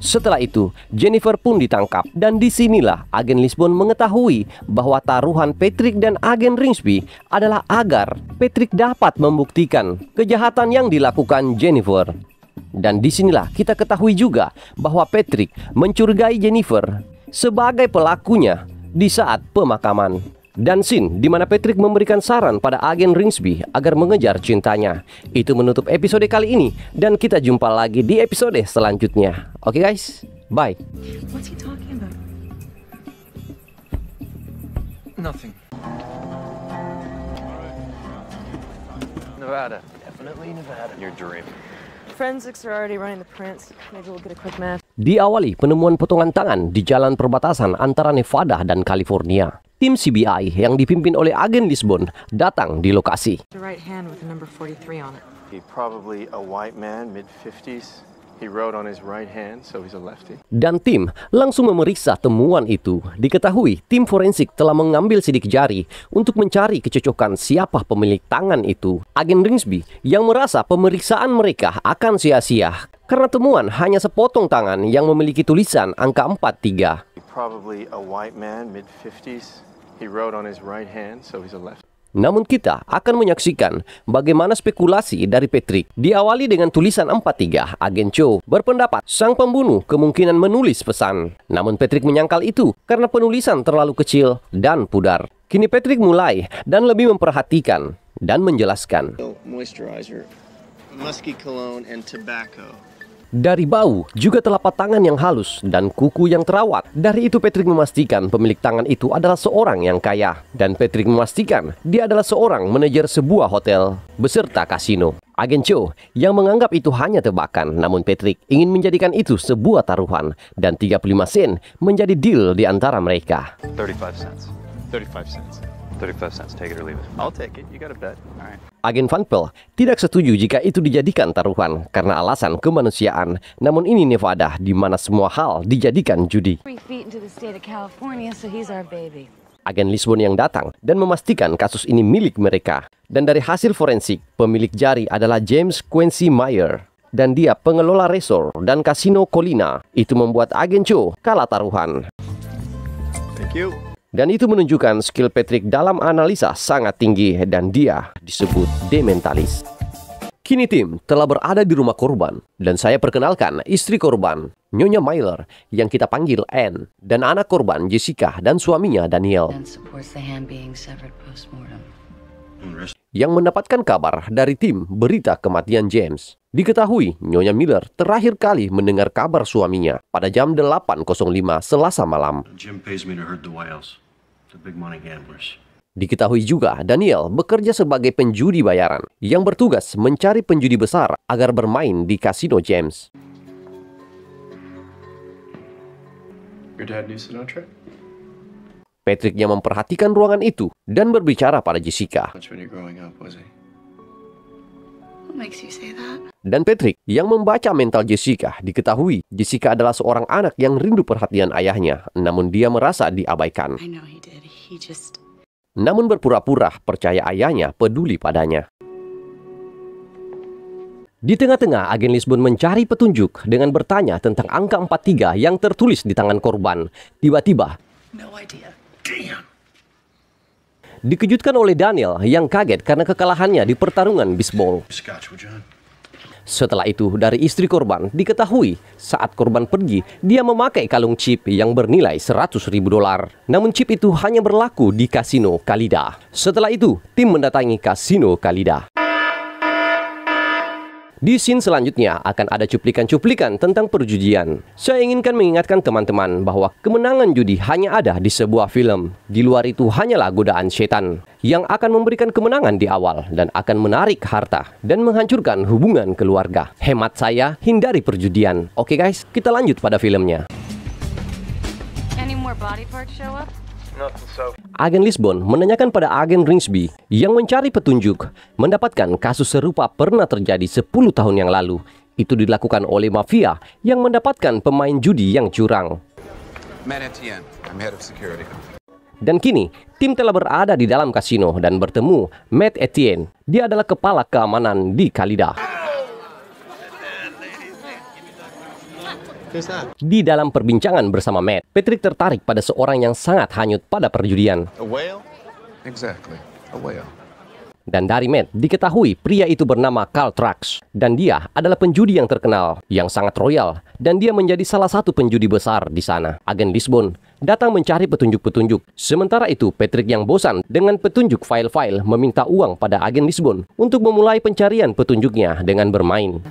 [SPEAKER 2] Setelah itu, Jennifer pun ditangkap dan disinilah agen Lisbon mengetahui bahwa taruhan Patrick dan agen Ringsby adalah agar Patrick dapat membuktikan kejahatan yang dilakukan Jennifer. Dan disinilah kita ketahui juga bahwa Patrick mencurigai Jennifer sebagai pelakunya di saat pemakaman. Dan scene di mana Patrick memberikan saran pada agen Ringsby agar mengejar cintanya. Itu menutup episode kali ini dan kita jumpa lagi di episode selanjutnya. Oke guys, bye.
[SPEAKER 11] What's he talking about?
[SPEAKER 4] Nothing. Nevada. Definitely Nevada. Your dream.
[SPEAKER 12] Forensics are already running the prints. Maybe we'll get a quick match.
[SPEAKER 2] Diawali penemuan potongan tangan di jalan perbatasan antara Nevada dan California. Tim CBI yang dipimpin oleh agen Lisbon datang di lokasi.
[SPEAKER 12] The right hand with the number 43 on it.
[SPEAKER 4] He probably a white man, mid-50s. He wrote on his right hand, so he's a lefty.
[SPEAKER 2] Dan tim langsung memeriksa temuan itu. Diketahui tim forensik telah mengambil sidik jari untuk mencari kecocokan siapa pemilik tangan itu. Agen Ringsby yang merasa pemeriksaan mereka akan sia-sia karena temuan hanya sepotong tangan yang memiliki tulisan angka 43.
[SPEAKER 4] Probably a white man, mid-50s. He wrote on his right hand, so he's a lefty.
[SPEAKER 2] Namun kita akan menyaksikan bagaimana spekulasi dari Patrick. Diawali dengan tulisan 43, agen Cho berpendapat sang pembunuh kemungkinan menulis pesan. Namun Patrick menyangkal itu karena penulisan terlalu kecil dan pudar. Kini Patrick mulai dan lebih memperhatikan dan menjelaskan.
[SPEAKER 4] Moisturizer, musky cologne, and tobacco.
[SPEAKER 2] Dari bau, juga telapak tangan yang halus dan kuku yang terawat. Dari itu Patrick memastikan pemilik tangan itu adalah seorang yang kaya. Dan Patrick memastikan dia adalah seorang manajer sebuah hotel beserta kasino. Agen Cho yang menganggap itu hanya tebakan, namun Patrick ingin menjadikan itu sebuah taruhan. Dan 35 sen menjadi deal di antara mereka.
[SPEAKER 10] 35 cents.
[SPEAKER 4] 35 cents.
[SPEAKER 10] 35 cents, take it or leave it.
[SPEAKER 4] I'll take it. You got a bet. All right.
[SPEAKER 2] Agen Van Pelt tidak setuju jika itu dijadikan taruhan karena alasan kemanusiaan. Namun ini Nevada di mana semua hal dijadikan judi. Agen Lisbon yang datang dan memastikan kasus ini milik mereka. Dan dari hasil forensik, pemilik jari adalah James Quincy Meyer. Dan dia pengelola resort dan kasino Colina. Itu membuat agen Cho kalah taruhan.
[SPEAKER 4] Thank you.
[SPEAKER 2] Dan itu menunjukkan skill Patrick dalam analisa sangat tinggi dan dia disebut dementalis. Kini tim telah berada di rumah korban dan saya perkenalkan istri korban, Nyonya Myler yang kita panggil Anne, dan anak korban Jessica dan suaminya Daniel. Yang mendapatkan kabar dari tim berita kematian James. Diketahui Nyonya Miller terakhir kali mendengar kabar suaminya pada jam 8.05 Selasa malam.
[SPEAKER 15] Jim pays me to herd the whales. The big money gamblers.
[SPEAKER 2] Diketahui juga Daniel bekerja sebagai penjudi bayaran yang bertugas mencari penjudi besar agar bermain di kasino James.
[SPEAKER 4] Your dad knew Sinatra?
[SPEAKER 2] Patrick yang memperhatikan ruangan itu dan berbicara pada Jessica.
[SPEAKER 4] When you're growing up, was he?
[SPEAKER 3] What makes you say that?
[SPEAKER 2] Dan Patrick yang membaca mental Jessica. Diketahui Jessica adalah seorang anak yang rindu perhatian ayahnya, namun dia merasa diabaikan.
[SPEAKER 3] I know he did. He just...
[SPEAKER 2] Namun berpura-pura percaya ayahnya peduli padanya. Di tengah-tengah, agen Lisbon mencari petunjuk dengan bertanya tentang angka 43 yang tertulis di tangan korban. Tiba-tiba,
[SPEAKER 3] No idea.
[SPEAKER 2] dikejutkan oleh Daniel yang kaget karena kekalahannya di pertarungan bisbol. Setelah itu, dari istri korban diketahui saat korban pergi, dia memakai kalung chip yang bernilai $100.000. Namun chip itu hanya berlaku di kasino Kalidah. Setelah itu, tim mendatangi kasino Kalidah. Di scene selanjutnya akan ada cuplikan-cuplikan tentang perjudian. Saya inginkan mengingatkan teman-teman bahwa kemenangan judi hanya ada di sebuah film. Di luar itu hanyalah godaan setan yang akan memberikan kemenangan di awal dan akan menarik harta dan menghancurkan hubungan keluarga. Hemat saya, hindari perjudian. Oke guys, kita lanjut pada filmnya.
[SPEAKER 11] Any more body parts show up?
[SPEAKER 2] Agen Lisbon menanyakan pada agen Ringsby yang mencari petunjuk mendapatkan kasus serupa pernah terjadi 10 tahun yang lalu. Itu dilakukan oleh mafia yang mendapatkan pemain judi yang curang.
[SPEAKER 16] Matt Etienne, I'm head of security.
[SPEAKER 2] Dan kini, tim telah berada di dalam kasino dan bertemu Matt Etienne. Dia adalah kepala keamanan di Kalidah. Di dalam perbincangan bersama Matt, Patrick tertarik pada seorang yang sangat hanyut pada perjudian.
[SPEAKER 16] A whale? Exactly, a whale.
[SPEAKER 2] Dan dari Matt diketahui pria itu bernama Carl Trax. Dan dia adalah penjudi yang terkenal, yang sangat royal. Dan dia menjadi salah satu penjudi besar di sana. Agen Lisbon datang mencari petunjuk-petunjuk. Sementara itu, Patrick yang bosan dengan petunjuk file-file meminta uang pada agen Lisbon untuk memulai pencarian petunjuknya dengan bermain.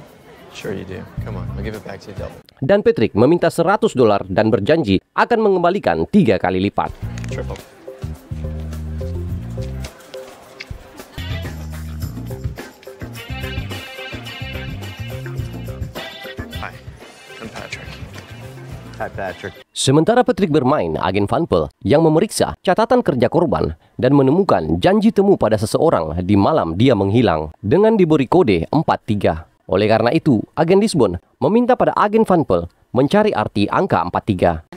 [SPEAKER 4] Sure you do. Come on, I'll give it back to you double.
[SPEAKER 2] Dan Patrick meminta $100 dan berjanji akan mengembalikan 3 kali lipat.
[SPEAKER 4] Triple. Hi, I'm Patrick.
[SPEAKER 1] Hi, Patrick.
[SPEAKER 2] Sementara Patrick bermain, agen Van Pelt yang memeriksa catatan kerja korban dan menemukan janji temu pada seseorang di malam dia menghilang dengan diberi kode 43. Oleh karena itu, agen Lisbon meminta pada agen Van Pelt mencari arti angka 43.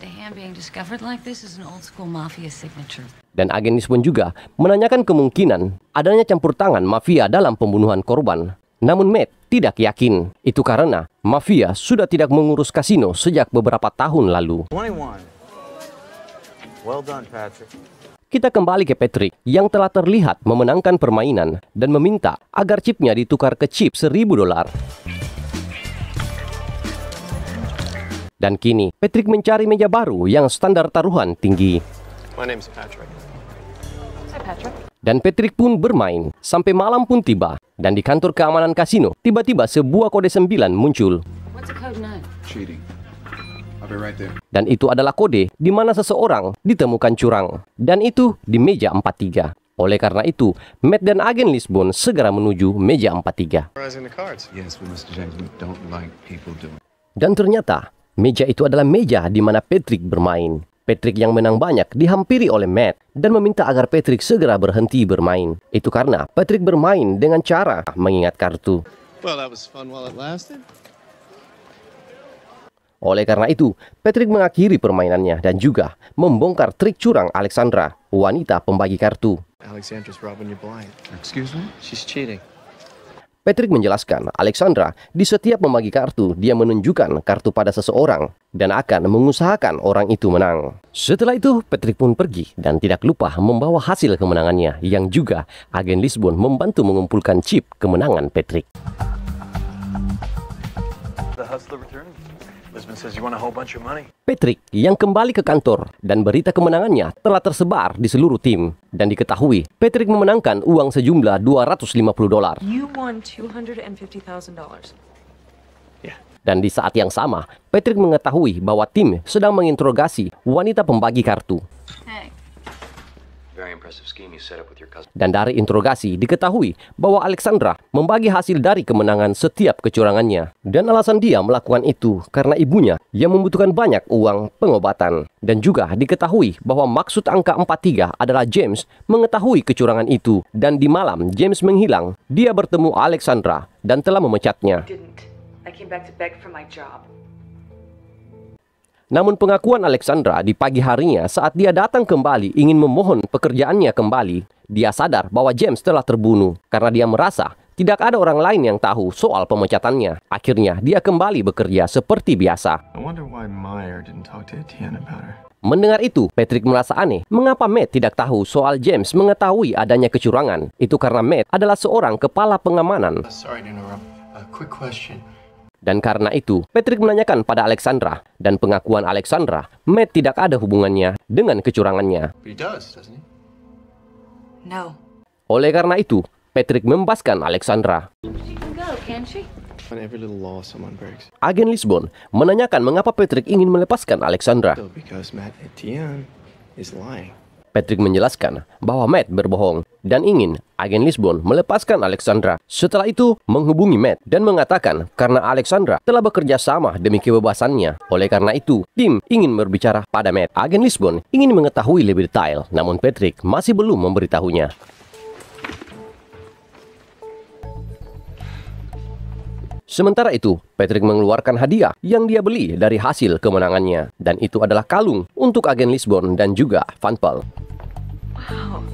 [SPEAKER 2] Dan agen Lisbon juga menanyakan kemungkinan adanya campur tangan mafia dalam pembunuhan korban. Namun Matt tidak yakin. Itu karena mafia sudah tidak mengurus kasino sejak beberapa tahun lalu.
[SPEAKER 16] 21. Well done, Patrick.
[SPEAKER 2] Kita kembali ke Patrick yang telah terlihat memenangkan permainan dan meminta agar chipnya ditukar ke chip $1.000. Dan kini Patrick mencari meja baru yang standar taruhan tinggi.
[SPEAKER 4] My name's Patrick.
[SPEAKER 11] Hi, Patrick.
[SPEAKER 2] Dan Patrick pun bermain sampai malam pun tiba. Dan di kantor keamanan kasino, tiba-tiba sebuah kode 9 muncul.
[SPEAKER 11] What's the code 9?
[SPEAKER 16] Cheating. I'll be right there.
[SPEAKER 2] Dan itu adalah kode di mana seseorang ditemukan curang. Dan itu di meja 43. Oleh karena itu, Matt dan agen Lisbon segera menuju meja 43.
[SPEAKER 16] Yes, but Mr. James, we don't like people doing.
[SPEAKER 2] Dan ternyata, meja itu adalah meja di mana Patrick bermain. Patrick yang menang banyak dihampiri oleh Matt dan meminta agar Patrick segera berhenti bermain. Itu karena Patrick bermain dengan cara mengingat kartu.
[SPEAKER 4] Well, that was fun while it lasted.
[SPEAKER 2] Oleh karena itu, Patrick mengakhiri permainannya dan juga membongkar trik curang Alexandra, wanita pembagi kartu.
[SPEAKER 4] Alexandra's robbing you blind.
[SPEAKER 16] Excuse me?
[SPEAKER 4] She's cheating.
[SPEAKER 2] Patrick menjelaskan, Alexandra di setiap membagi kartu, dia menunjukkan kartu pada seseorang dan akan mengusahakan orang itu menang. Setelah itu, Patrick pun pergi dan tidak lupa membawa hasil kemenangannya yang juga agen Lisbon membantu mengumpulkan chip kemenangan Patrick.
[SPEAKER 15] The hustler returns. Lisbon says you want a whole bunch of money.
[SPEAKER 2] Patrick yang kembali ke kantor dan berita kemenangannya telah tersebar di seluruh tim dan diketahui Patrick memenangkan uang sejumlah $250.
[SPEAKER 12] You won $250,000.
[SPEAKER 2] Dan di saat yang sama, Patrick mengetahui bahwa tim sedang menginterogasi wanita pembagi kartu.
[SPEAKER 11] Hey.
[SPEAKER 10] Very impressive scheme you set up with your cousin.
[SPEAKER 2] Dan dari interogasi diketahui bahwa Alexandra membagi hasil dari kemenangan setiap kecurangannya. Dan alasan dia melakukan itu karena ibunya yang membutuhkan banyak uang pengobatan. Dan juga diketahui bahwa maksud angka 43 adalah James mengetahui kecurangan itu. Dan di malam James menghilang, dia bertemu Alexandra dan telah memecatnya.
[SPEAKER 12] I came back to beg for my job.
[SPEAKER 2] Namun pengakuan Alexandra di pagi harinya saat dia datang kembali ingin memohon pekerjaannya kembali, dia sadar bahwa James telah terbunuh karena dia merasa tidak ada orang lain yang tahu soal pemecatannya. Akhirnya dia kembali bekerja seperti biasa.
[SPEAKER 4] I wonder why Meyer didn't talk to Etienne about her.
[SPEAKER 2] Mendengar itu, Patrick merasa aneh. Mengapa Matt tidak tahu soal James mengetahui adanya kecurangan? Itu karena Matt adalah seorang kepala pengamanan.
[SPEAKER 4] Sorry to interrupt. Quick question.
[SPEAKER 2] Dan karena itu, Patrick menanyakan pada Alexandra, dan pengakuan Alexandra, Matt tidak ada hubungannya dengan kecurangannya.
[SPEAKER 4] But he does, doesn't he?
[SPEAKER 11] No.
[SPEAKER 2] Oleh karena itu, Patrick membebaskan Alexandra.
[SPEAKER 11] She can go, can she?
[SPEAKER 4] On every little law someone breaks.
[SPEAKER 2] Agen Lisbon menanyakan mengapa Patrick ingin melepaskan Alexandra.
[SPEAKER 4] So because Matt Etienne is lying.
[SPEAKER 2] Patrick menjelaskan bahwa Matt berbohong dan ingin agen Lisbon melepaskan Alexandra. Setelah itu, menghubungi Matt dan mengatakan karena Alexandra telah bekerja sama demi kebebasannya. Oleh karena itu, tim ingin berbicara pada Matt. Agen Lisbon ingin mengetahui lebih detail, namun Patrick masih belum memberitahunya. Sementara itu, Patrick mengeluarkan hadiah yang dia beli dari hasil kemenangannya. Dan itu adalah kalung untuk agen Lisbon dan juga Vanpel.
[SPEAKER 11] Wow.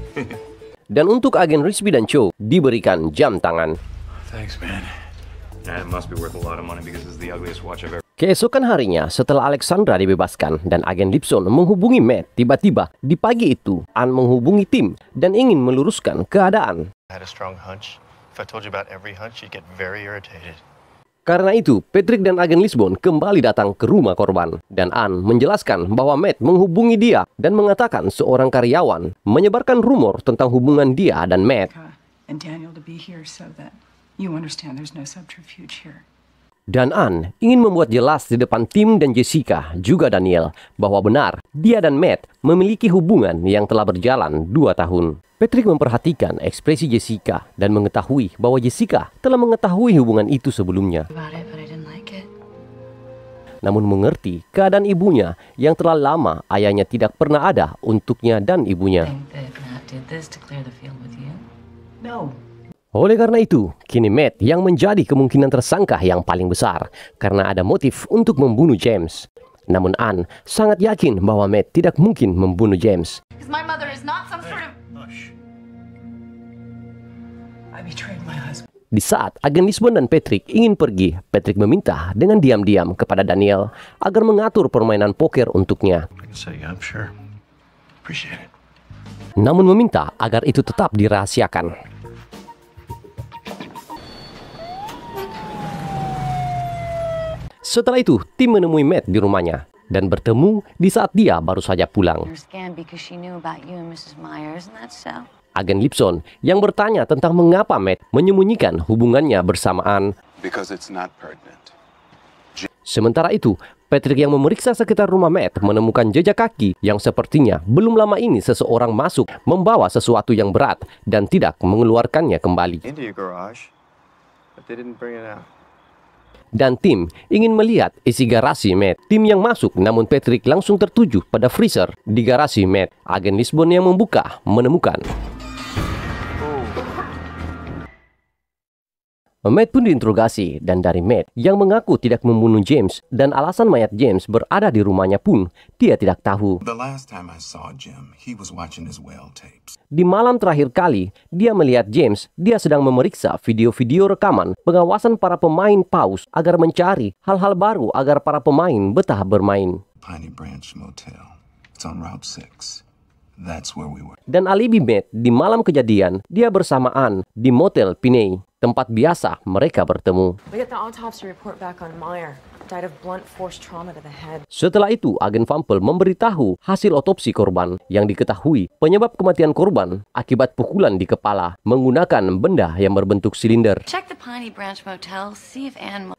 [SPEAKER 2] Dan untuk agen Rigsby dan Cho diberikan jam tangan.
[SPEAKER 15] Thanks, man.
[SPEAKER 10] Nah, it must be worth a lot of money because it's the ugliest watch I've ever...
[SPEAKER 2] Keesokan harinya, setelah Alexandra dibebaskan dan agen Lipson menghubungi Matt, tiba-tiba di pagi itu, Ann menghubungi tim dan ingin meluruskan keadaan.
[SPEAKER 4] I had a strong hunch. If I told you about every hunch, you'd get very irritated.
[SPEAKER 2] Karena itu, Patrick dan agen Lisbon kembali datang ke rumah korban. Dan Ann menjelaskan bahwa Matt menghubungi dia dan mengatakan seorang karyawan menyebarkan rumor tentang hubungan dia dan Matt.
[SPEAKER 17] And Daniel to be here so that you understand there's no subterfuge here.
[SPEAKER 2] Dan Ann ingin membuat jelas di depan Tim dan Jessica, juga Daniel, bahwa benar dia dan Matt memiliki hubungan yang telah berjalan 2 tahun. Patrick memperhatikan ekspresi Jessica dan mengetahui bahwa Jessica telah mengetahui hubungan itu sebelumnya. Namun mengerti keadaan ibunya yang telah lama ayahnya tidak pernah ada untuknya dan ibunya. Oleh karena itu, kini Matt yang menjadi kemungkinan tersangka yang paling besar karena ada motif untuk membunuh James. Namun Ann sangat yakin bahwa Matt tidak mungkin membunuh James. Di saat agen Lisbon dan Patrick ingin pergi, Patrick meminta dengan diam-diam kepada Daniel agar mengatur permainan poker untuknya. Namun meminta agar itu tetap dirahasiakan. Setelah itu, tim menemui Matt di rumahnya dan bertemu di saat dia baru saja pulang. Agen Lipson yang bertanya tentang mengapa Matt menyembunyikan hubungannya bersamaan. Sementara itu, Patrick yang memeriksa sekitar rumah Matt menemukan jejak kaki yang sepertinya belum lama ini seseorang masuk membawa sesuatu yang berat dan tidak mengeluarkannya kembali. Dan tim ingin melihat isi garasi Matt. Tim yang masuk, namun Patrick langsung tertuju pada freezer di garasi Matt. Agen Lisbon yang membuka menemukan. Matt pun diinterogasi dan dari Matt yang mengaku tidak membunuh James dan alasan mayat James berada di rumahnya pun dia tidak tahu. Di malam terakhir kali dia melihat James, dia sedang memeriksa video-video rekaman pengawasan para pemain paus agar mencari hal-hal baru agar para pemain betah bermain. Dan alibi Matt di malam kejadian, dia bersamaan di Motel Piney, tempat biasa mereka bertemu. Setelah itu, agen Vampel memberitahu hasil otopsi korban yang diketahui penyebab kematian korban akibat pukulan di kepala menggunakan benda yang berbentuk silinder.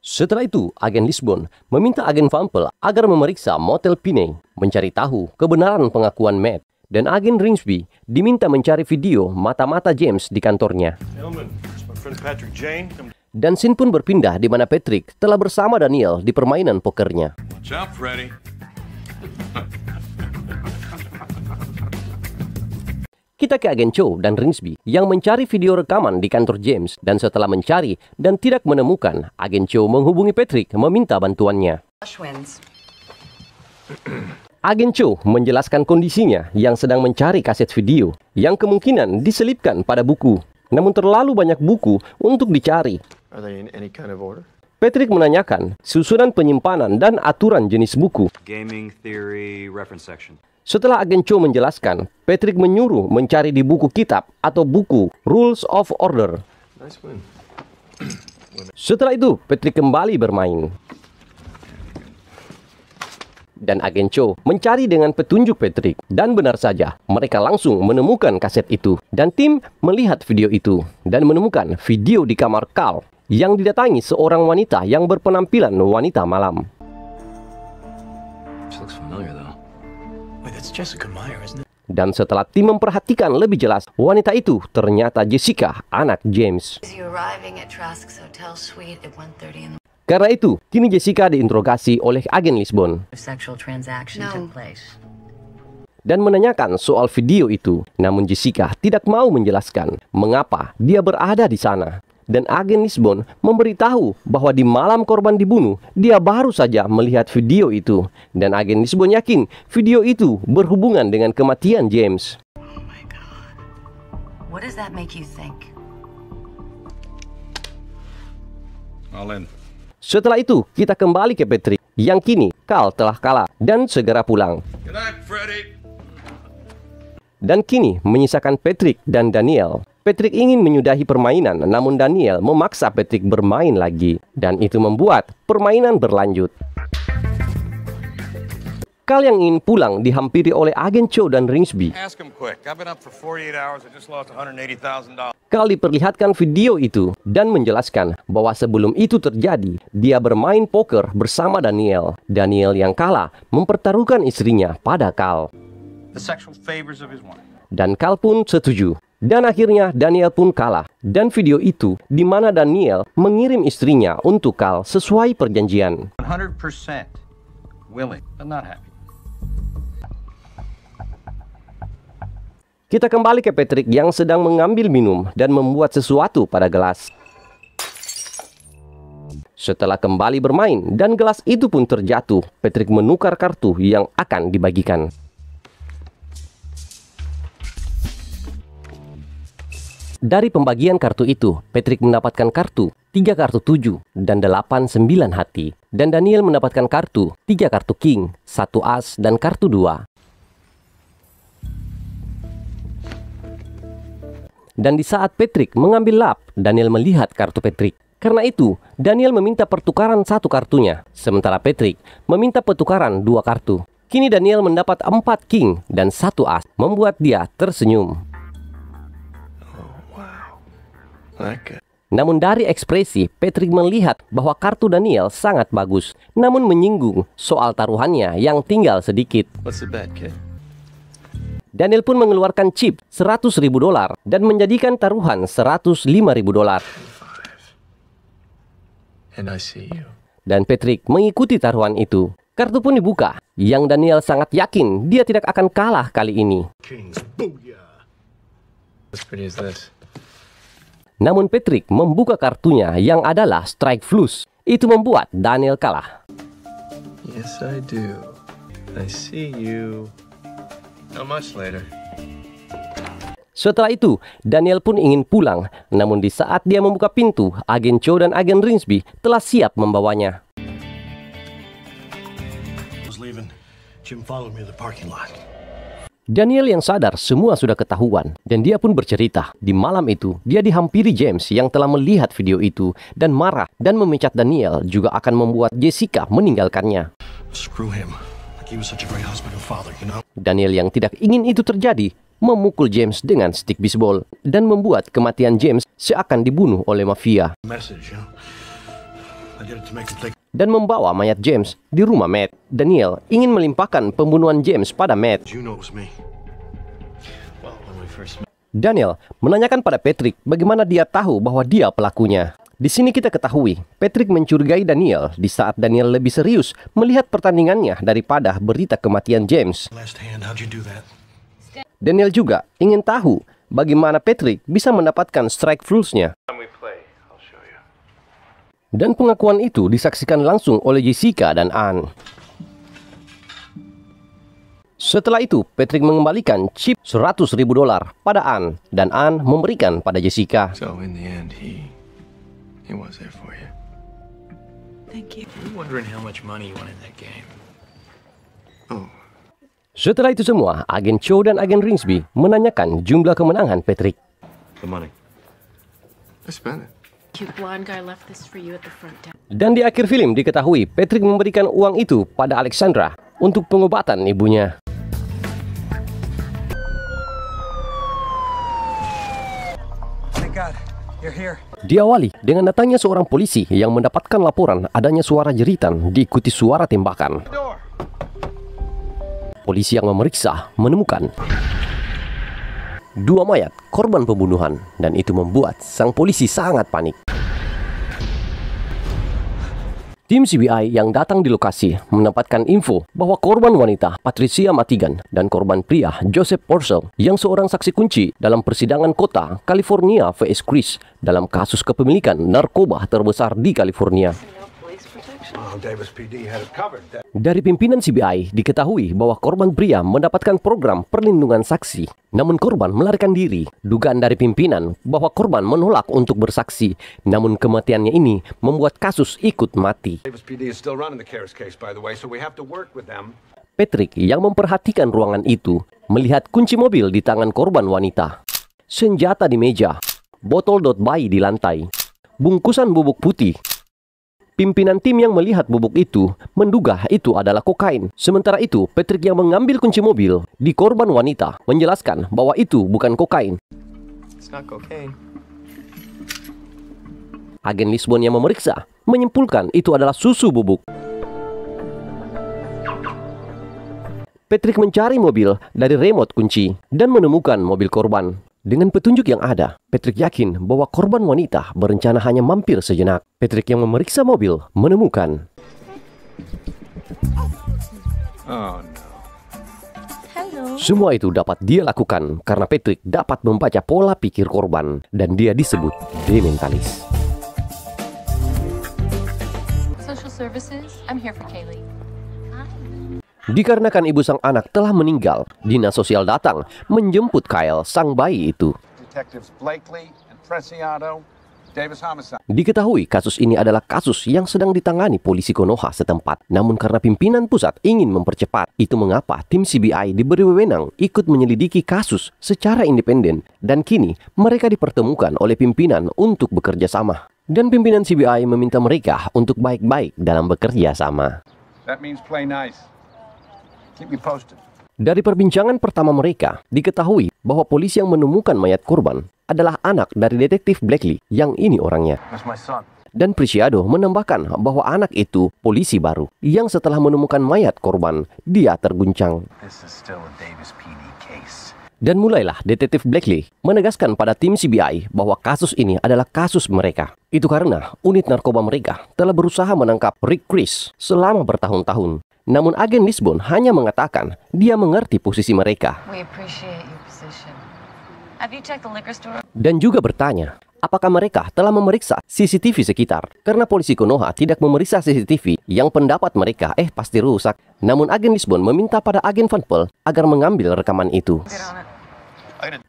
[SPEAKER 2] Setelah itu, agen Lisbon meminta agen Vampel agar memeriksa Motel Piney, mencari tahu kebenaran pengakuan Matt. Dan agen Rigsby diminta mencari video mata-mata James di kantornya. Dan scene pun berpindah di mana Patrick telah bersama Daniel di permainan pokernya. Kita ke agen Cho dan Rigsby yang mencari video rekaman di kantor James. Dan setelah mencari dan tidak menemukan, agen Cho menghubungi Patrick meminta bantuannya. Agen Cho menjelaskan kondisinya yang sedang mencari kaset video yang kemungkinan diselipkan pada buku. Namun terlalu banyak buku untuk dicari. Patrick menanyakan susunan penyimpanan dan aturan jenis buku.
[SPEAKER 10] Gaming theory reference section.
[SPEAKER 2] Setelah agen Cho menjelaskan, Patrick menyuruh mencari di buku kitab atau buku Rules of Order. Setelah itu, Patrick kembali bermain. Dan agen Cho mencari dengan petunjuk Patrick. Dan benar saja, mereka langsung menemukan kaset itu. Dan tim melihat video itu dan menemukan video di kamar Carl yang didatangi seorang wanita yang berpenampilan wanita malam.
[SPEAKER 4] She looks familiar though. Wait, that's Jessica Meyer, isn't it?
[SPEAKER 2] Dan setelah tim memperhatikan lebih jelas, wanita itu ternyata Jessica, anak James. Karena itu, kini Jessica diinterogasi oleh agen Lisbon dan menanyakan soal video itu. Namun Jessica tidak mau menjelaskan mengapa dia berada di sana. Dan agen Lisbon memberitahu bahwa di malam korban dibunuh, dia baru saja melihat video itu. Dan agen Lisbon yakin video itu berhubungan dengan kematian James.
[SPEAKER 18] Oh my God. What does that make you think?
[SPEAKER 1] All in.
[SPEAKER 2] Setelah itu, kita kembali ke Patrick, yang kini Carl telah kalah dan segera pulang.
[SPEAKER 1] Good night, Freddy.
[SPEAKER 2] Dan kini menyisakan Patrick dan Daniel. Patrick ingin menyudahi permainan, namun Daniel memaksa Patrick bermain lagi. Dan itu membuat permainan berlanjut. Carl yang ingin pulang dihampiri oleh agen Cho dan Ringsby.
[SPEAKER 1] Ask him quick. I've been up for 48 hours. I just lost $180,000.
[SPEAKER 2] Carl diperlihatkan video itu dan menjelaskan bahwa sebelum itu terjadi, dia bermain poker bersama Daniel. Daniel yang kalah mempertaruhkan istrinya pada Carl.
[SPEAKER 9] The sexual favors of his wife.
[SPEAKER 2] Dan Carl pun setuju. Dan akhirnya Daniel pun kalah. Dan video itu di mana Daniel mengirim istrinya untuk Carl sesuai perjanjian.
[SPEAKER 9] 100% willing, but not happy.
[SPEAKER 2] Kita kembali ke Patrick yang sedang mengambil minum dan membuat sesuatu pada gelas. Setelah kembali bermain dan gelas itu pun terjatuh, Patrick menukar kartu yang akan dibagikan. Dari pembagian kartu itu, Patrick mendapatkan kartu 3 kartu 7 dan 8 9 hati. Dan Daniel mendapatkan kartu 3 kartu king, 1 as dan kartu 2. Dan di saat Patrick mengambil lap, Daniel melihat kartu Patrick. Karena itu, Daniel meminta pertukaran 1 kartunya, sementara Patrick meminta pertukaran 2 kartu. Kini Daniel mendapat 4 king dan 1 as, membuat dia tersenyum. Namun dari ekspresi, Patrick melihat bahwa kartu Daniel sangat bagus, namun menyinggung soal taruhannya yang tinggal sedikit.
[SPEAKER 4] What's the bet, kid?
[SPEAKER 2] Daniel pun mengeluarkan chip $100.000 dan menjadikan taruhan $105.000.
[SPEAKER 4] And I see you.
[SPEAKER 2] Dan Patrick mengikuti taruhan itu. Kartu pun dibuka, yang Daniel sangat yakin dia tidak akan kalah kali ini.
[SPEAKER 1] Kings, booyah.
[SPEAKER 4] As pretty as this.
[SPEAKER 2] Namun Patrick membuka kartunya yang adalah strike flush. Itu membuat Daniel kalah.
[SPEAKER 4] Yes, I do. I see you. Not much later.
[SPEAKER 2] Setelah itu, Daniel pun ingin pulang. Namun di saat dia membuka pintu, agen Cho dan agen Ringsby telah siap membawanya.
[SPEAKER 14] Jim followed me to the parking lot.
[SPEAKER 2] Daniel yang sadar semua sudah ketahuan dan dia pun bercerita. Di malam itu, dia dihampiri James yang telah melihat video itu dan marah dan memecat Daniel juga akan membuat Jessica meninggalkannya.
[SPEAKER 14] Screw him. Like he was such a great husband and father, you know?
[SPEAKER 2] Daniel yang tidak ingin itu terjadi memukul James dengan stik bisbol dan membuat kematian James seakan dibunuh oleh mafia.
[SPEAKER 14] Message, you know? I did it to make him think.
[SPEAKER 2] Dan membawa mayat James di rumah Matt. Daniel ingin melimpahkan pembunuhan James pada Matt.
[SPEAKER 14] You know it was me.
[SPEAKER 4] Well, when we first met.
[SPEAKER 2] Daniel menanyakan pada Patrick bagaimana dia tahu bahwa dia pelakunya. Di sini kita ketahui, Patrick mencurigai Daniel di saat Daniel lebih serius melihat pertandingannya daripada berita kematian James.
[SPEAKER 14] Last hand, how'd you do that?
[SPEAKER 2] Daniel juga ingin tahu bagaimana Patrick bisa mendapatkan strike flush-nya. Dan pengakuan itu disaksikan langsung oleh Jessica dan Anne. Setelah itu, Patrick mengembalikan chip $100.000 pada Anne dan Anne memberikan pada Jessica.
[SPEAKER 4] So in the end, he was there for you.
[SPEAKER 18] Thank you.
[SPEAKER 9] You're wondering how much money you won in that game.
[SPEAKER 4] Oh.
[SPEAKER 2] Setelah itu semua, agen Cho dan agen Ringsby menanyakan jumlah kemenangan Patrick.
[SPEAKER 4] The money. I spent it.
[SPEAKER 3] Cute blonde guy left this for you at the front desk.
[SPEAKER 2] Dan di akhir film diketahui Patrick memberikan uang itu pada Alexandra untuk pengobatan ibunya.
[SPEAKER 5] Thank God, you're here.
[SPEAKER 2] Diawali dengan datangnya seorang polisi yang mendapatkan laporan adanya suara jeritan diikuti suara tembakan. Polisi yang memeriksa menemukan 2 mayat korban pembunuhan dan itu membuat sang polisi sangat panik. Tim CBI yang datang di lokasi mendapatkan info bahwa korban wanita Patricia Matigan dan korban pria Joseph Purcell yang seorang saksi kunci dalam persidangan kota California vs Chris dalam kasus kepemilikan narkoba terbesar di California. Dari pimpinan CBI diketahui bahwa korban pria mendapatkan program perlindungan saksi. Namun korban melarikan diri. Dugaan dari pimpinan bahwa korban menolak untuk bersaksi. Namun kematiannya ini membuat kasus ikut mati. Patrick yang memperhatikan ruangan itu melihat kunci mobil di tangan korban wanita, senjata di meja, botol dot bayi di lantai, bungkusan bubuk putih. Pimpinan tim yang melihat bubuk itu menduga itu adalah kokain. Sementara itu, Patrick yang mengambil kunci mobil di korban wanita menjelaskan bahwa itu bukan kokain.
[SPEAKER 4] It's not cocaine.
[SPEAKER 2] Agen Lisbon yang memeriksa menyimpulkan itu adalah susu bubuk. Patrick mencari mobil dari remote kunci dan menemukan mobil korban. Dengan petunjuk yang ada, Patrick yakin bahwa korban wanita berencana hanya mampir sejenak. Patrick yang memeriksa mobil menemukan semua itu dapat dia lakukan karena Patrick dapat membaca pola pikir korban dan dia disebut dementalis.
[SPEAKER 11] Social services, I'm here for Kaylee.
[SPEAKER 2] Dikarenakan ibu sang anak telah meninggal, dinas sosial datang menjemput Kyle, sang bayi itu. Diketahui kasus ini adalah kasus yang sedang ditangani polisi Konoha setempat. Namun karena pimpinan pusat ingin mempercepat, itu mengapa tim CBI diberi wewenang ikut menyelidiki kasus secara independen. Dan kini mereka dipertemukan oleh pimpinan untuk bekerja sama. Dan pimpinan CBI meminta mereka untuk baik-baik dalam bekerja sama.
[SPEAKER 14] That means play nice. Keep me posted.
[SPEAKER 2] Dari perbincangan pertama mereka, diketahui bahwa polisi yang menemukan mayat korban adalah anak dari detektif Blackley yang ini orangnya.
[SPEAKER 14] That's my son.
[SPEAKER 2] Dan Preciado menambahkan bahwa anak itu polisi baru yang setelah menemukan mayat korban, dia terguncang.
[SPEAKER 14] This is still a Davis PD case.
[SPEAKER 2] Dan mulailah detektif Blackley menegaskan pada tim CBI bahwa kasus ini adalah kasus mereka. Itu karena unit narkoba mereka telah berusaha menangkap Rick Chris selama bertahun-tahun. Namun agen Lisbon hanya mengatakan dia mengerti posisi mereka.
[SPEAKER 18] We appreciate your position. Have you checked the liquor store?
[SPEAKER 2] Dan juga bertanya, apakah mereka telah memeriksa CCTV sekitar? Karena polisi Konoha tidak memeriksa CCTV yang pendapat mereka pasti rusak. Namun agen Lisbon meminta pada agen Van Pelt agar mengambil rekaman itu.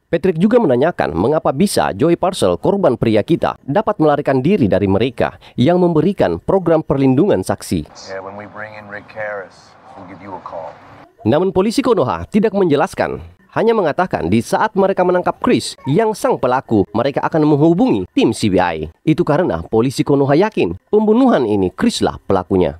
[SPEAKER 2] Patrick juga menanyakan mengapa bisa Joey Purcell, korban pria kita, dapat melarikan diri dari mereka yang memberikan program perlindungan saksi. Namun polisi Konoha tidak menjelaskan, hanya mengatakan di saat mereka menangkap Chris yang sang pelaku, mereka akan menghubungi tim CBI. Itu karena polisi Konoha yakin pembunuhan ini Chris lah pelakunya.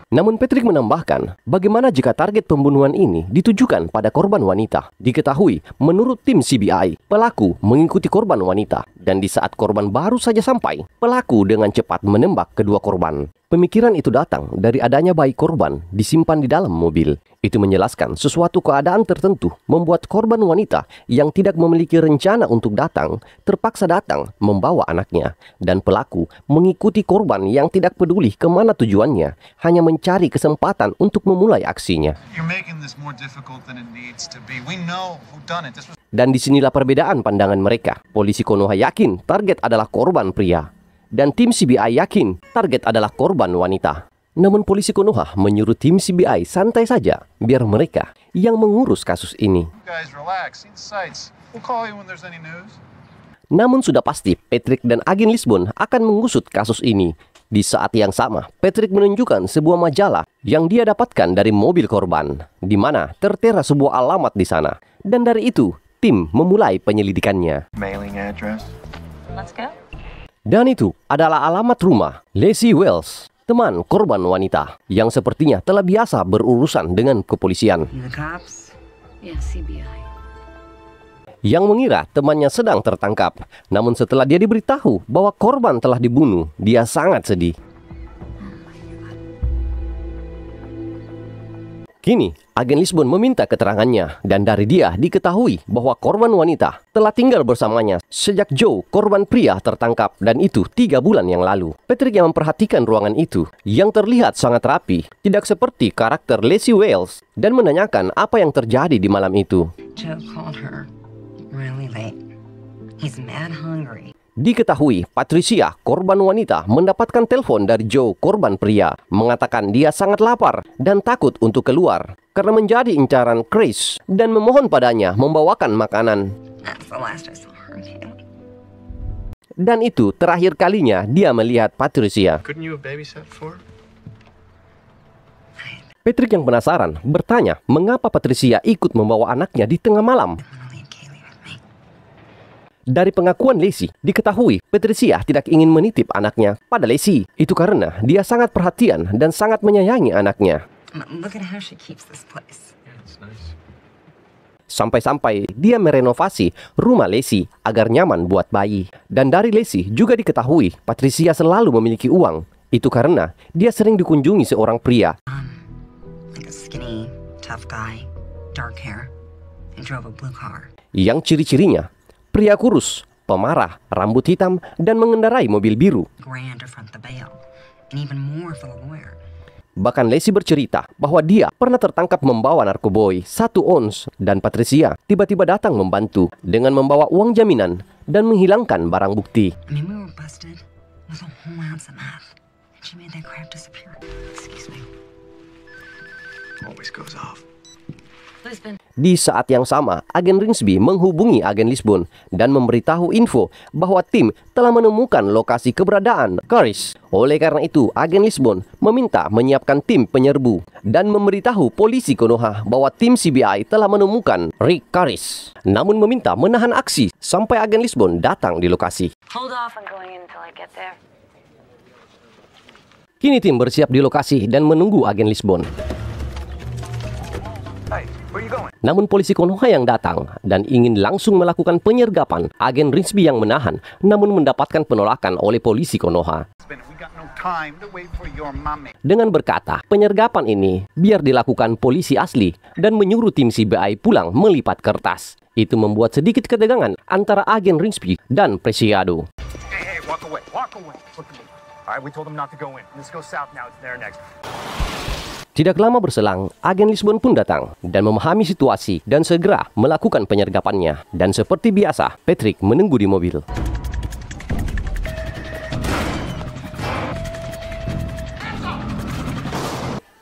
[SPEAKER 2] Namun Patrick menambahkan, bagaimana jika target pembunuhan ini ditujukan pada korban wanita? Diketahui, menurut tim CBI, pelaku mengikuti korban wanita. Dan di saat korban baru saja sampai, pelaku dengan cepat menembak kedua korban. Pemikiran itu datang dari adanya bayi korban disimpan di dalam mobil. Itu menjelaskan sesuatu keadaan tertentu membuat korban wanita yang tidak memiliki rencana untuk datang, terpaksa datang membawa anaknya. Dan pelaku mengikuti korban yang tidak peduli kemana tujuannya, hanya mencari kesempatan untuk memulai aksinya. Dan disinilah perbedaan pandangan mereka. Polisi Konoha yakin target adalah korban pria. Dan tim CBI yakin target adalah korban wanita. Namun polisi Konoha menyuruh tim CBI santai saja, biar mereka yang mengurus kasus ini. Namun sudah pasti Patrick dan agen Lisbon akan mengusut kasus ini. Di saat yang sama, Patrick menunjukkan sebuah majalah yang dia dapatkan dari mobil korban, di mana tertera sebuah alamat di sana. Dan dari itu, tim memulai penyelidikannya.
[SPEAKER 4] Mailing address.
[SPEAKER 18] Let's go.
[SPEAKER 2] Dan itu adalah alamat rumah Lacey Wells, teman korban wanita yang sepertinya telah biasa berurusan dengan kepolisian.
[SPEAKER 18] The cops?
[SPEAKER 3] Yeah, CBI.
[SPEAKER 2] Yang mengira temannya sedang tertangkap. Namun setelah dia diberitahu bahwa korban telah dibunuh, dia sangat sedih. Kini, agen Lisbon meminta keterangannya dan dari dia diketahui bahwa korban wanita telah tinggal bersamanya sejak Joe, korban pria, tertangkap dan itu 3 bulan yang lalu. Patrick yang memperhatikan ruangan itu yang terlihat sangat rapi, tidak seperti karakter Lacey Wells dan menanyakan apa yang terjadi di malam itu.
[SPEAKER 18] Joe called her really late. He's mad hungry.
[SPEAKER 2] Diketahui Patricia, korban wanita, mendapatkan telepon dari Joe, korban pria, mengatakan dia sangat lapar dan takut untuk keluar karena menjadi incaran Chris dan memohon padanya membawakan makanan.
[SPEAKER 18] That's the last I saw her, Kaylee.
[SPEAKER 2] Dan itu terakhir kalinya dia melihat Patricia.
[SPEAKER 4] Couldn't you have babysat for her?
[SPEAKER 2] Patrick yang penasaran bertanya mengapa Patricia ikut membawa anaknya di tengah malam. Dari pengakuan Lacey, diketahui Patricia tidak ingin menitip anaknya pada Lacey. Itu karena dia sangat perhatian dan sangat menyayangi anaknya.
[SPEAKER 18] Look at how she keeps this place.
[SPEAKER 2] Sampai-sampai dia merenovasi rumah Lacey agar nyaman buat bayi. Dan dari Lacey juga diketahui Patricia selalu memiliki uang. Itu karena dia sering dikunjungi seorang pria.
[SPEAKER 18] Like a skinny, tough guy, dark hair, and drove a blue car.
[SPEAKER 2] Yang ciri-cirinya pria kurus, pemarah, rambut hitam, dan mengendarai mobil biru.
[SPEAKER 18] Grand to front the bail, and even more for the lawyer.
[SPEAKER 2] Bahkan Lacey bercerita bahwa dia pernah tertangkap membawa narkoboy 1 ons dan Patricia tiba-tiba datang membantu dengan membawa uang jaminan dan menghilangkan barang bukti.
[SPEAKER 18] I mean, we were busted with a whole ounce of meth, and she made that crap disappear. Excuse me.
[SPEAKER 4] Always goes off.
[SPEAKER 2] Di saat yang sama, agen Ringsby menghubungi agen Lisbon dan memberitahu info bahwa tim telah menemukan lokasi keberadaan Caris. Oleh karena itu, agen Lisbon meminta menyiapkan tim penyerbu dan memberitahu polisi Konoha bahwa tim CBI telah menemukan Rick Caris. Namun meminta menahan aksi sampai agen Lisbon datang di lokasi.
[SPEAKER 18] Hold off on going in until I get there.
[SPEAKER 2] Kini tim bersiap di lokasi dan menunggu agen Lisbon. Namun polisi Konoha yang datang dan ingin langsung melakukan penyergapan, agen Ringsby yang menahan, namun mendapatkan penolakan oleh polisi Konoha. Dengan berkata, penyergapan ini biar dilakukan polisi asli dan menyuruh tim CBI pulang melipat kertas. Itu membuat sedikit ketegangan antara agen Ringsby dan Preciado.
[SPEAKER 19] Hey, walk away, walk away. Look at me. All right, we told them not to go in. Let's go south now. It's there next.
[SPEAKER 2] Tidak lama berselang, agen Lisbon pun datang dan memahami situasi dan segera melakukan penyergapannya. Dan seperti biasa, Patrick menunggu di mobil.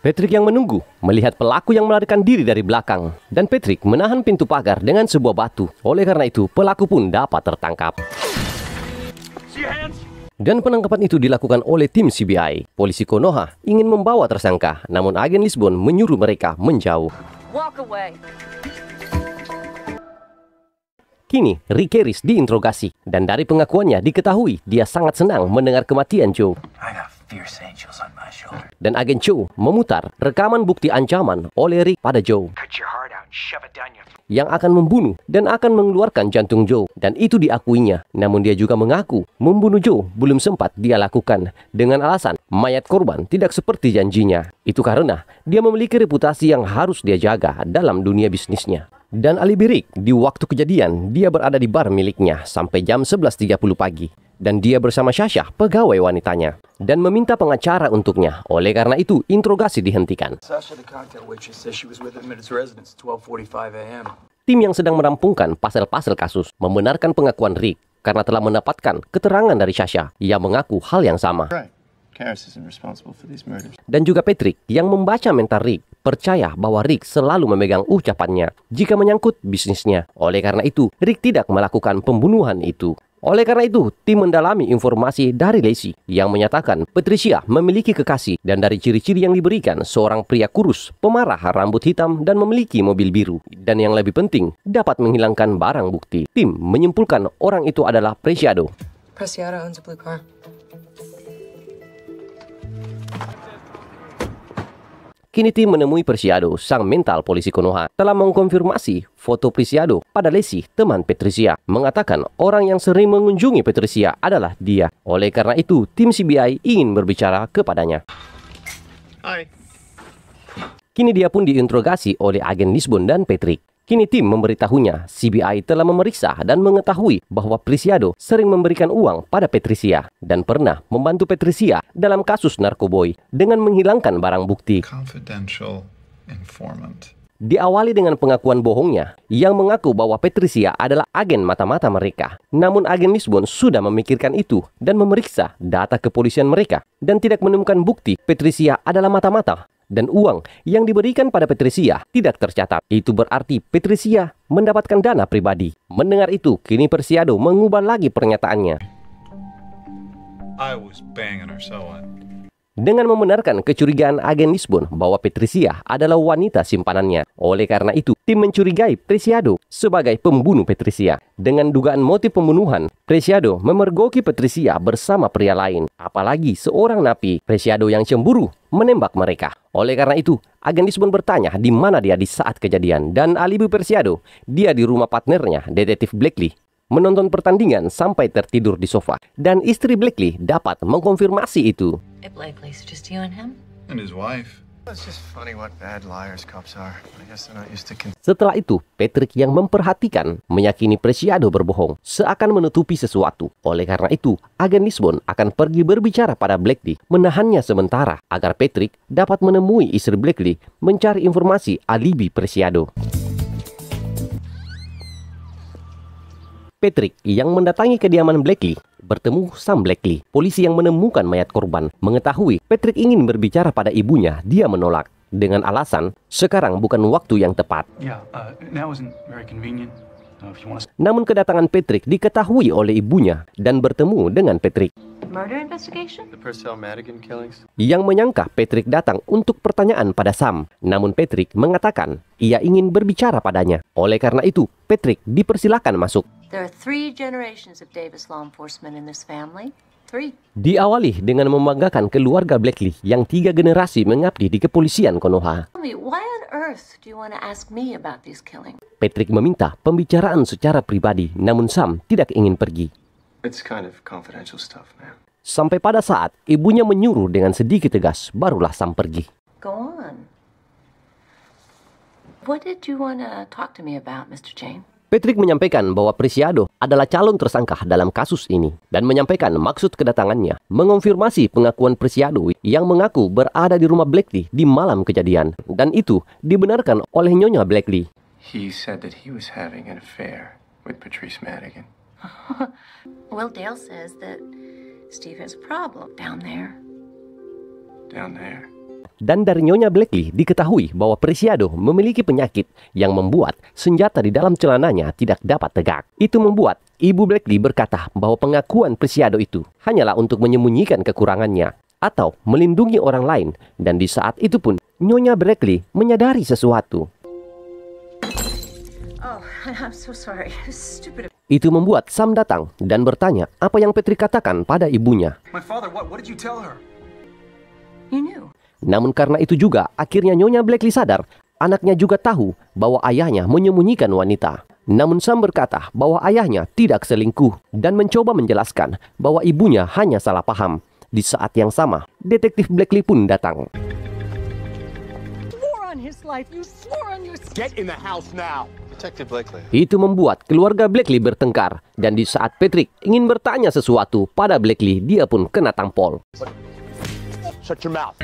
[SPEAKER 2] Patrick yang menunggu melihat pelaku yang melarikan diri dari belakang. Dan Patrick menahan pintu pagar dengan sebuah batu. Oleh karena itu, pelaku pun dapat tertangkap. Dan penangkapan itu dilakukan oleh tim CBI. Polisi Konoha ingin membawa tersangka, namun agen Lisbon menyuruh mereka menjauh.
[SPEAKER 11] Walk away.
[SPEAKER 2] Kini, Rick Caris diinterogasi, dan dari pengakuannya diketahui dia sangat senang mendengar kematian Joe. Dan agen Joe memutar rekaman bukti ancaman oleh Rick pada Joe yang akan membunuh dan akan mengeluarkan jantung Joe, dan itu diakuinya. Namun dia juga mengaku membunuh Joe belum sempat dia lakukan dengan alasan mayat korban tidak seperti janjinya. Itu karena dia memiliki reputasi yang harus dia jaga dalam dunia bisnisnya. Dan alibi Rick, di waktu kejadian dia berada di bar miliknya sampai jam 11.30 pagi. Dan dia bersama Sasha, pegawai wanitanya, dan meminta pengacara untuknya. Oleh karena itu, interogasi dihentikan.
[SPEAKER 9] Sasha, the cocktail waitress, says she was with him at his residence at 12:45 a.m.
[SPEAKER 2] Tim yang sedang merampungkan pasal-pasal kasus membenarkan pengakuan Rick karena telah mendapatkan keterangan dari Sasha yang mengaku hal yang sama. Dan juga Patrick yang membaca mental Rick percaya bahwa Rick selalu memegang ucapannya jika menyangkut bisnisnya. Oleh karena itu, Rick tidak melakukan pembunuhan itu. Oleh karena itu, tim mendalami informasi dari Lacey yang menyatakan Patricia memiliki kekasih dan dari ciri-ciri yang diberikan seorang pria kurus, pemarah, rambut hitam, dan memiliki mobil biru. Dan yang lebih penting, dapat menghilangkan barang bukti. Tim menyimpulkan orang itu adalah Preciado.
[SPEAKER 12] Preciado owns a blue car.
[SPEAKER 2] Kini tim menemui Preciado, sang mental polisi Konoha, telah mengkonfirmasi foto Preciado pada Lacey, teman Patricia, mengatakan orang yang sering mengunjungi Patricia adalah dia. Oleh karena itu, tim CBI ingin berbicara kepadanya.
[SPEAKER 4] Hai.
[SPEAKER 2] Kini dia pun diinterogasi oleh agen Lisbon dan Patrick. Kini tim memberitahunya CBI telah memeriksa dan mengetahui bahwa Preciado sering memberikan uang pada Patricia dan pernah membantu Patricia dalam kasus narkoboy dengan menghilangkan barang bukti.
[SPEAKER 1] Confidential informant.
[SPEAKER 2] Diawali dengan pengakuan bohongnya yang mengaku bahwa Patricia adalah agen mata-mata mereka. Namun agen Lisbon sudah memikirkan itu dan memeriksa data kepolisian mereka dan tidak menemukan bukti Patricia adalah mata-mata. Dan uang yang diberikan pada Patricia tidak tercatat. Itu berarti Patricia mendapatkan dana pribadi. Mendengar itu, kini Preciado mengubah lagi pernyataannya.
[SPEAKER 1] I was banging her so on.
[SPEAKER 2] Dengan membenarkan kecurigaan agen Lisbon bahwa Patricia adalah wanita simpanannya. Oleh karena itu, tim mencurigai Preciado sebagai pembunuh Patricia. Dengan dugaan motif pembunuhan, Preciado memergoki Patricia bersama pria lain. Apalagi seorang napi, Preciado yang cemburu menembak mereka. Oleh karena itu, agen Lisbon bertanya di mana dia di saat kejadian. Dan alibi Preciado, dia di rumah partnernya, detektif Blakely, menonton pertandingan sampai tertidur di sofa. Dan istri Blakely dapat mengkonfirmasi itu.
[SPEAKER 11] Blakely's just you and him?
[SPEAKER 1] And his wife.
[SPEAKER 4] It's just funny what bad liars cops are. I guess they're not used to
[SPEAKER 2] Setelah itu, Patrick yang memperhatikan meyakini Preciado berbohong seakan menutupi sesuatu. Oleh karena itu, agen Lisbon akan pergi berbicara pada Blakely, menahannya sementara agar Patrick dapat menemui istri Blakely mencari informasi alibi Preciado. Patrick yang mendatangi kediaman Blakely bertemu Sam Blakely, polisi yang menemukan mayat korban. Mengetahui Patrick ingin berbicara pada ibunya, dia menolak dengan alasan sekarang bukan waktu yang tepat. Namun kedatangan Patrick diketahui oleh ibunya dan bertemu dengan Patrick.
[SPEAKER 11] Murder investigation?
[SPEAKER 4] The Purcell Madigan killings?
[SPEAKER 2] Yang menyangka Patrick datang untuk pertanyaan pada Sam. Namun Patrick mengatakan ia ingin berbicara padanya. Oleh karena itu, Patrick dipersilakan masuk.
[SPEAKER 11] There are 3 generations of Davis law enforcement in this family. 3.
[SPEAKER 2] Diawali dengan membanggakan keluarga Blakely yang 3 generasi mengabdi di kepolisian Konoha.
[SPEAKER 11] Tell me, why on earth do you want to ask me about these killings?
[SPEAKER 2] Patrick meminta pembicaraan secara pribadi, namun Sam tidak ingin pergi.
[SPEAKER 4] It's kind of confidential stuff, man.
[SPEAKER 2] Sampai pada saat ibunya menyuruh dengan sedikit tegas, barulah Sam pergi.
[SPEAKER 11] Go on. What did you want to talk to me about, Mr. Jane?
[SPEAKER 2] Patrick menyampaikan bahwa Preciado adalah calon tersangka dalam kasus ini dan menyampaikan maksud kedatangannya, mengonfirmasi pengakuan Preciado yang mengaku berada di rumah Blakely di malam kejadian, dan itu dibenarkan oleh Nyonya Blakely.
[SPEAKER 4] He said that he was having an affair with Patrice Madigan.
[SPEAKER 11] Well, Dale says that Steve has a problem down there.
[SPEAKER 4] Down there.
[SPEAKER 2] Dan dari Nyonya Blakely diketahui bahwa Preciado memiliki penyakit yang membuat senjata di dalam celananya tidak dapat tegak. Itu membuat Ibu Blakely berkata bahwa pengakuan Preciado itu hanyalah untuk menyembunyikan kekurangannya atau melindungi orang lain. Dan di saat itu pun Nyonya Blakely menyadari sesuatu.
[SPEAKER 11] Oh, I'm so sorry. Stupid.
[SPEAKER 2] Itu membuat Sam datang dan bertanya apa yang Patrick katakan pada ibunya.
[SPEAKER 9] My father, what did you tell her?
[SPEAKER 11] You knew.
[SPEAKER 2] Namun karena itu juga akhirnya Nyonya Blakely sadar anaknya juga tahu bahwa ayahnya menyembunyikan wanita. Namun Sam berkata bahwa ayahnya tidak selingkuh dan mencoba menjelaskan bahwa ibunya hanya salah paham. Di saat yang sama, detektif Blakely pun datang.
[SPEAKER 9] Get in the house now.
[SPEAKER 4] Detective Blakely.
[SPEAKER 2] Itu membuat keluarga Blakely bertengkar dan di saat Patrick ingin bertanya sesuatu pada Blakely, dia pun kena tampol.
[SPEAKER 9] Shut your mouth.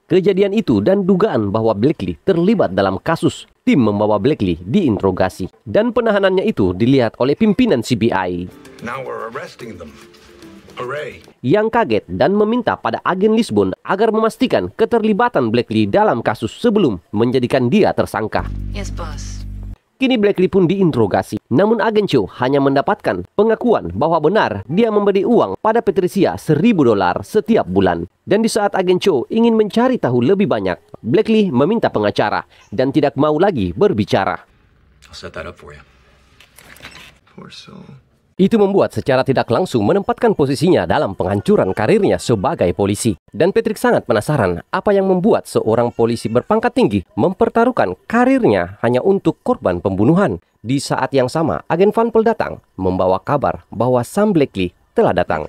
[SPEAKER 2] Kejadian itu dan dugaan bahwa Blakely terlibat dalam kasus, tim membawa Blakely diinterogasi dan penahanannya itu dilihat oleh pimpinan CBI.
[SPEAKER 14] Now we're arresting them. Hooray.
[SPEAKER 2] Yang kaget dan meminta pada agen Lisbon agar memastikan keterlibatan Blakely dalam kasus sebelum menjadikan dia tersangka.
[SPEAKER 11] Yes, boss.
[SPEAKER 2] Kini Blakely pun diinterogasi. Namun agen Cho hanya mendapatkan pengakuan bahwa benar dia memberi uang pada Patricia $1,000 setiap bulan. Dan di saat agen Cho ingin mencari tahu lebih banyak, Blakely meminta pengacara dan tidak mau lagi berbicara.
[SPEAKER 15] I'll set that up for you.
[SPEAKER 4] Poor soul.
[SPEAKER 2] Itu membuat secara tidak langsung menempatkan posisinya dalam penghancuran karirnya sebagai polisi. Dan Patrick sangat penasaran apa yang membuat seorang polisi berpangkat tinggi mempertaruhkan karirnya hanya untuk korban pembunuhan. Di saat yang sama, agen Van Pelt datang membawa kabar bahwa Sam Blakely telah datang.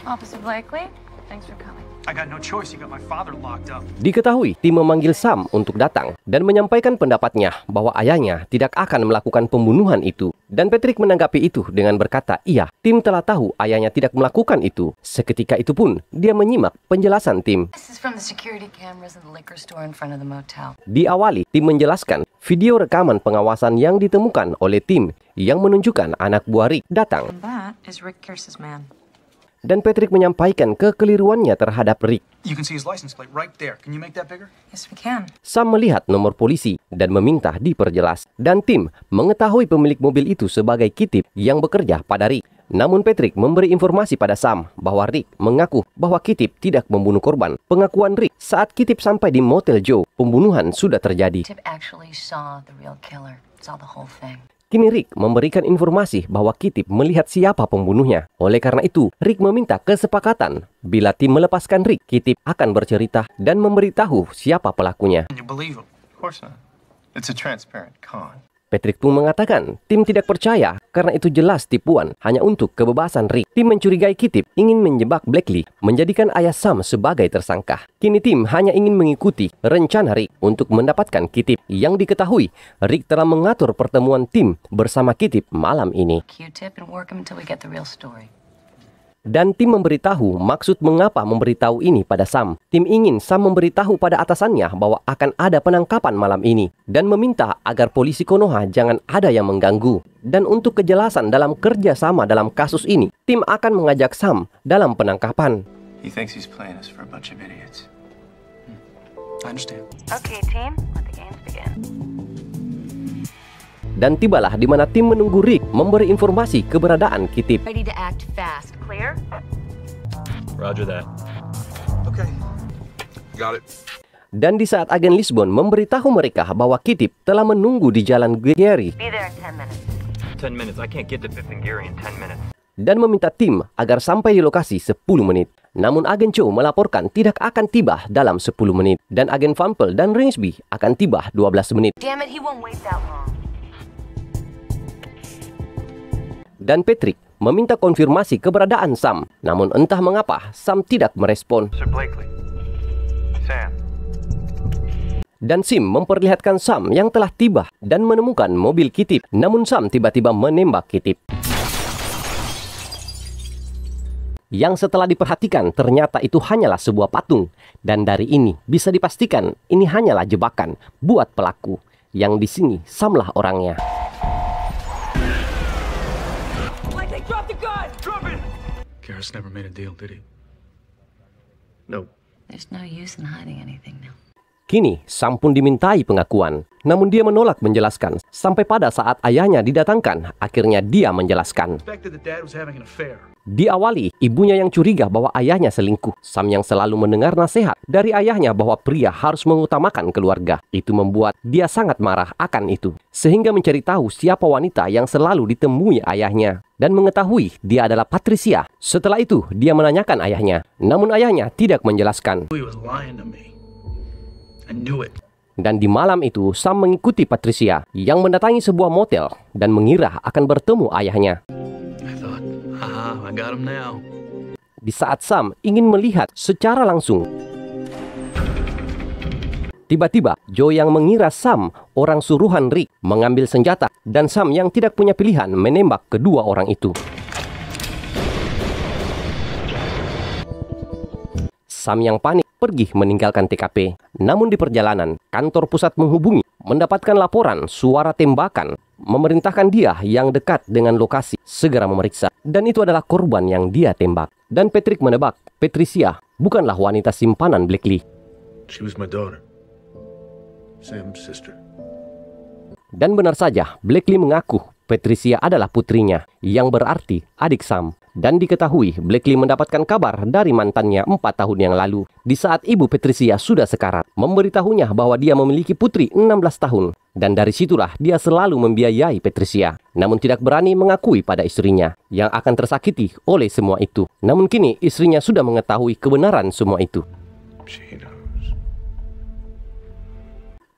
[SPEAKER 11] Officer Blakely, thanks for coming.
[SPEAKER 9] I got no choice. You got my father locked up.
[SPEAKER 2] Diketahui, tim memanggil Sam untuk datang dan menyampaikan pendapatnya bahwa ayahnya tidak akan melakukan pembunuhan itu. Dan Patrick menanggapi itu dengan berkata, iya, tim telah tahu ayahnya tidak melakukan itu. Seketika itu pun, dia menyimak penjelasan tim.
[SPEAKER 11] This is from the security cameras in the liquor store in front of the motel.
[SPEAKER 2] Diawali, tim menjelaskan video rekaman pengawasan yang ditemukan oleh tim yang menunjukkan anak buah Rick datang.
[SPEAKER 11] And that is Rick Kearse's man.
[SPEAKER 2] Dan Patrick menyampaikan kekeliruannya terhadap Rick.
[SPEAKER 9] You can see his license plate right there. Can you make that bigger?
[SPEAKER 11] Yes, we can.
[SPEAKER 2] Sam melihat nomor polisi dan meminta diperjelas. Dan tim mengetahui pemilik mobil itu sebagai Kitip yang bekerja pada Rick. Namun Patrick memberi informasi pada Sam bahwa Rick mengaku bahwa Kitip tidak membunuh korban. Pengakuan Rick saat Kitip sampai di Motel Joe, pembunuhan sudah terjadi.
[SPEAKER 11] Tip actually saw the real killer. Saw the whole thing.
[SPEAKER 2] Kini Rick memberikan informasi bahwa Kitip melihat siapa pembunuhnya. Oleh karena itu, Rick meminta kesepakatan. Bila tim melepaskan Rick, Kitip akan bercerita dan memberitahu siapa pelakunya.
[SPEAKER 4] Can you believe him? Of course not. It's a transparent con.
[SPEAKER 2] Patrick pun mengatakan tim tidak percaya karena itu jelas tipuan hanya untuk kebebasan Rick. Tim mencurigai Kitip ingin menjebak Blakely, menjadikan ayah Sam sebagai tersangka. Kini tim hanya ingin mengikuti rencana Rick untuk mendapatkan Kitip. Yang diketahui, Rick telah mengatur pertemuan tim bersama Kitip malam ini.
[SPEAKER 11] Q-tip and work him until we get the real story.
[SPEAKER 2] Dan tim memberitahu maksud mengapa memberitahu ini pada Sam. Tim ingin Sam memberitahu pada atasannya bahwa akan ada penangkapan malam ini. Dan meminta agar polisi Konoha jangan ada yang mengganggu. Dan untuk kejelasan dalam kerjasama dalam kasus ini, tim akan mengajak Sam dalam penangkapan.
[SPEAKER 4] He thinks he's playing us for a bunch of idiots.
[SPEAKER 9] I understand.
[SPEAKER 11] Okay, team. Let the games begin.
[SPEAKER 2] Dan tibalah di mana tim menunggu Rick memberi informasi keberadaan Kitip.
[SPEAKER 11] Ready to act fast. Clear?
[SPEAKER 10] Roger that.
[SPEAKER 9] Okay. Got it.
[SPEAKER 2] Dan di saat agen Lisbon memberitahu mereka bahwa Kitip telah menunggu di jalan Gary.
[SPEAKER 11] Be there in 10 minutes.
[SPEAKER 10] 10 minutes. I can't get to Fifth and Gary in 10 minutes.
[SPEAKER 2] Dan meminta tim agar sampai di lokasi 10 menit. Namun agen Cho melaporkan tidak akan tiba dalam 10 menit. Dan agen Van Pelt dan Ringsby akan tiba 12 menit.
[SPEAKER 11] Damn it, he won't wait that long.
[SPEAKER 2] Dan Patrick meminta konfirmasi keberadaan Sam. Namun entah mengapa Sam tidak merespon.
[SPEAKER 4] Sir Blakely. Sam.
[SPEAKER 2] Dan Sim memperlihatkan Sam yang telah tiba dan menemukan mobil Kitip. Namun Sam tiba-tiba menembak Kitip. Yang setelah diperhatikan ternyata itu hanyalah sebuah patung. Dan dari ini bisa dipastikan ini hanyalah jebakan buat pelaku. Yang di sini Samlah orangnya.
[SPEAKER 9] Garrus never made a deal, did he?
[SPEAKER 4] No.
[SPEAKER 11] There's no use in hiding anything now.
[SPEAKER 2] Kini, Sam pun dimintai pengakuan. Namun dia menolak menjelaskan. Sampai pada saat ayahnya didatangkan, akhirnya dia menjelaskan. Diawali, ibunya yang curiga bahwa ayahnya selingkuh. Sam yang selalu mendengar nasihat dari ayahnya bahwa pria harus mengutamakan keluarga. Itu membuat dia sangat marah akan itu. Sehingga mencari tahu siapa wanita yang selalu ditemui ayahnya. Dan mengetahui dia adalah Patricia. Setelah itu, dia menanyakan ayahnya. Namun ayahnya tidak menjelaskan. Dan di malam itu, Sam mengikuti Patricia yang mendatangi sebuah motel dan mengira akan bertemu ayahnya. Di saat Sam ingin melihat secara langsung, tiba-tiba Joe yang mengira Sam orang suruhan Rick mengambil senjata dan Sam yang tidak punya pilihan menembak kedua orang itu. Sam yang panik pergi meninggalkan TKP. Namun di perjalanan, kantor pusat menghubungi, mendapatkan laporan suara tembakan, memerintahkan dia yang dekat dengan lokasi segera memeriksa. Dan itu adalah korban yang dia tembak. Dan Patrick menebak, Patricia bukanlah wanita simpanan Blakely.
[SPEAKER 14] She was my daughter. Sam's sister.
[SPEAKER 2] Dan benar saja, Blakely mengaku Patricia adalah putrinya, yang berarti adik Sam. Dan diketahui Blakely mendapatkan kabar dari mantannya 4 tahun yang lalu, di saat ibu Patricia sudah sekarat, memberitahunya bahwa dia memiliki putri 16 tahun. Dan dari situlah dia selalu membiayai Patricia, namun tidak berani mengakui pada istrinya, yang akan tersakiti oleh semua itu. Namun kini istrinya sudah mengetahui kebenaran semua itu.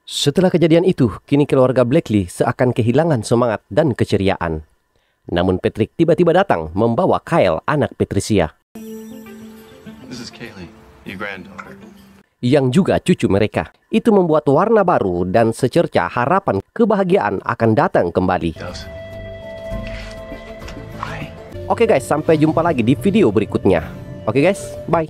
[SPEAKER 2] Setelah kejadian itu, kini keluarga Blakely seakan kehilangan semangat dan keceriaan. Namun Patrick tiba-tiba datang membawa Kyle, anak Patricia.
[SPEAKER 4] This is Kaylee, your granddaughter.
[SPEAKER 2] Yang juga cucu mereka. Itu membuat warna baru dan secerca harapan kebahagiaan akan datang kembali. Oke guys, sampai jumpa lagi di video berikutnya. Oke guys, bye.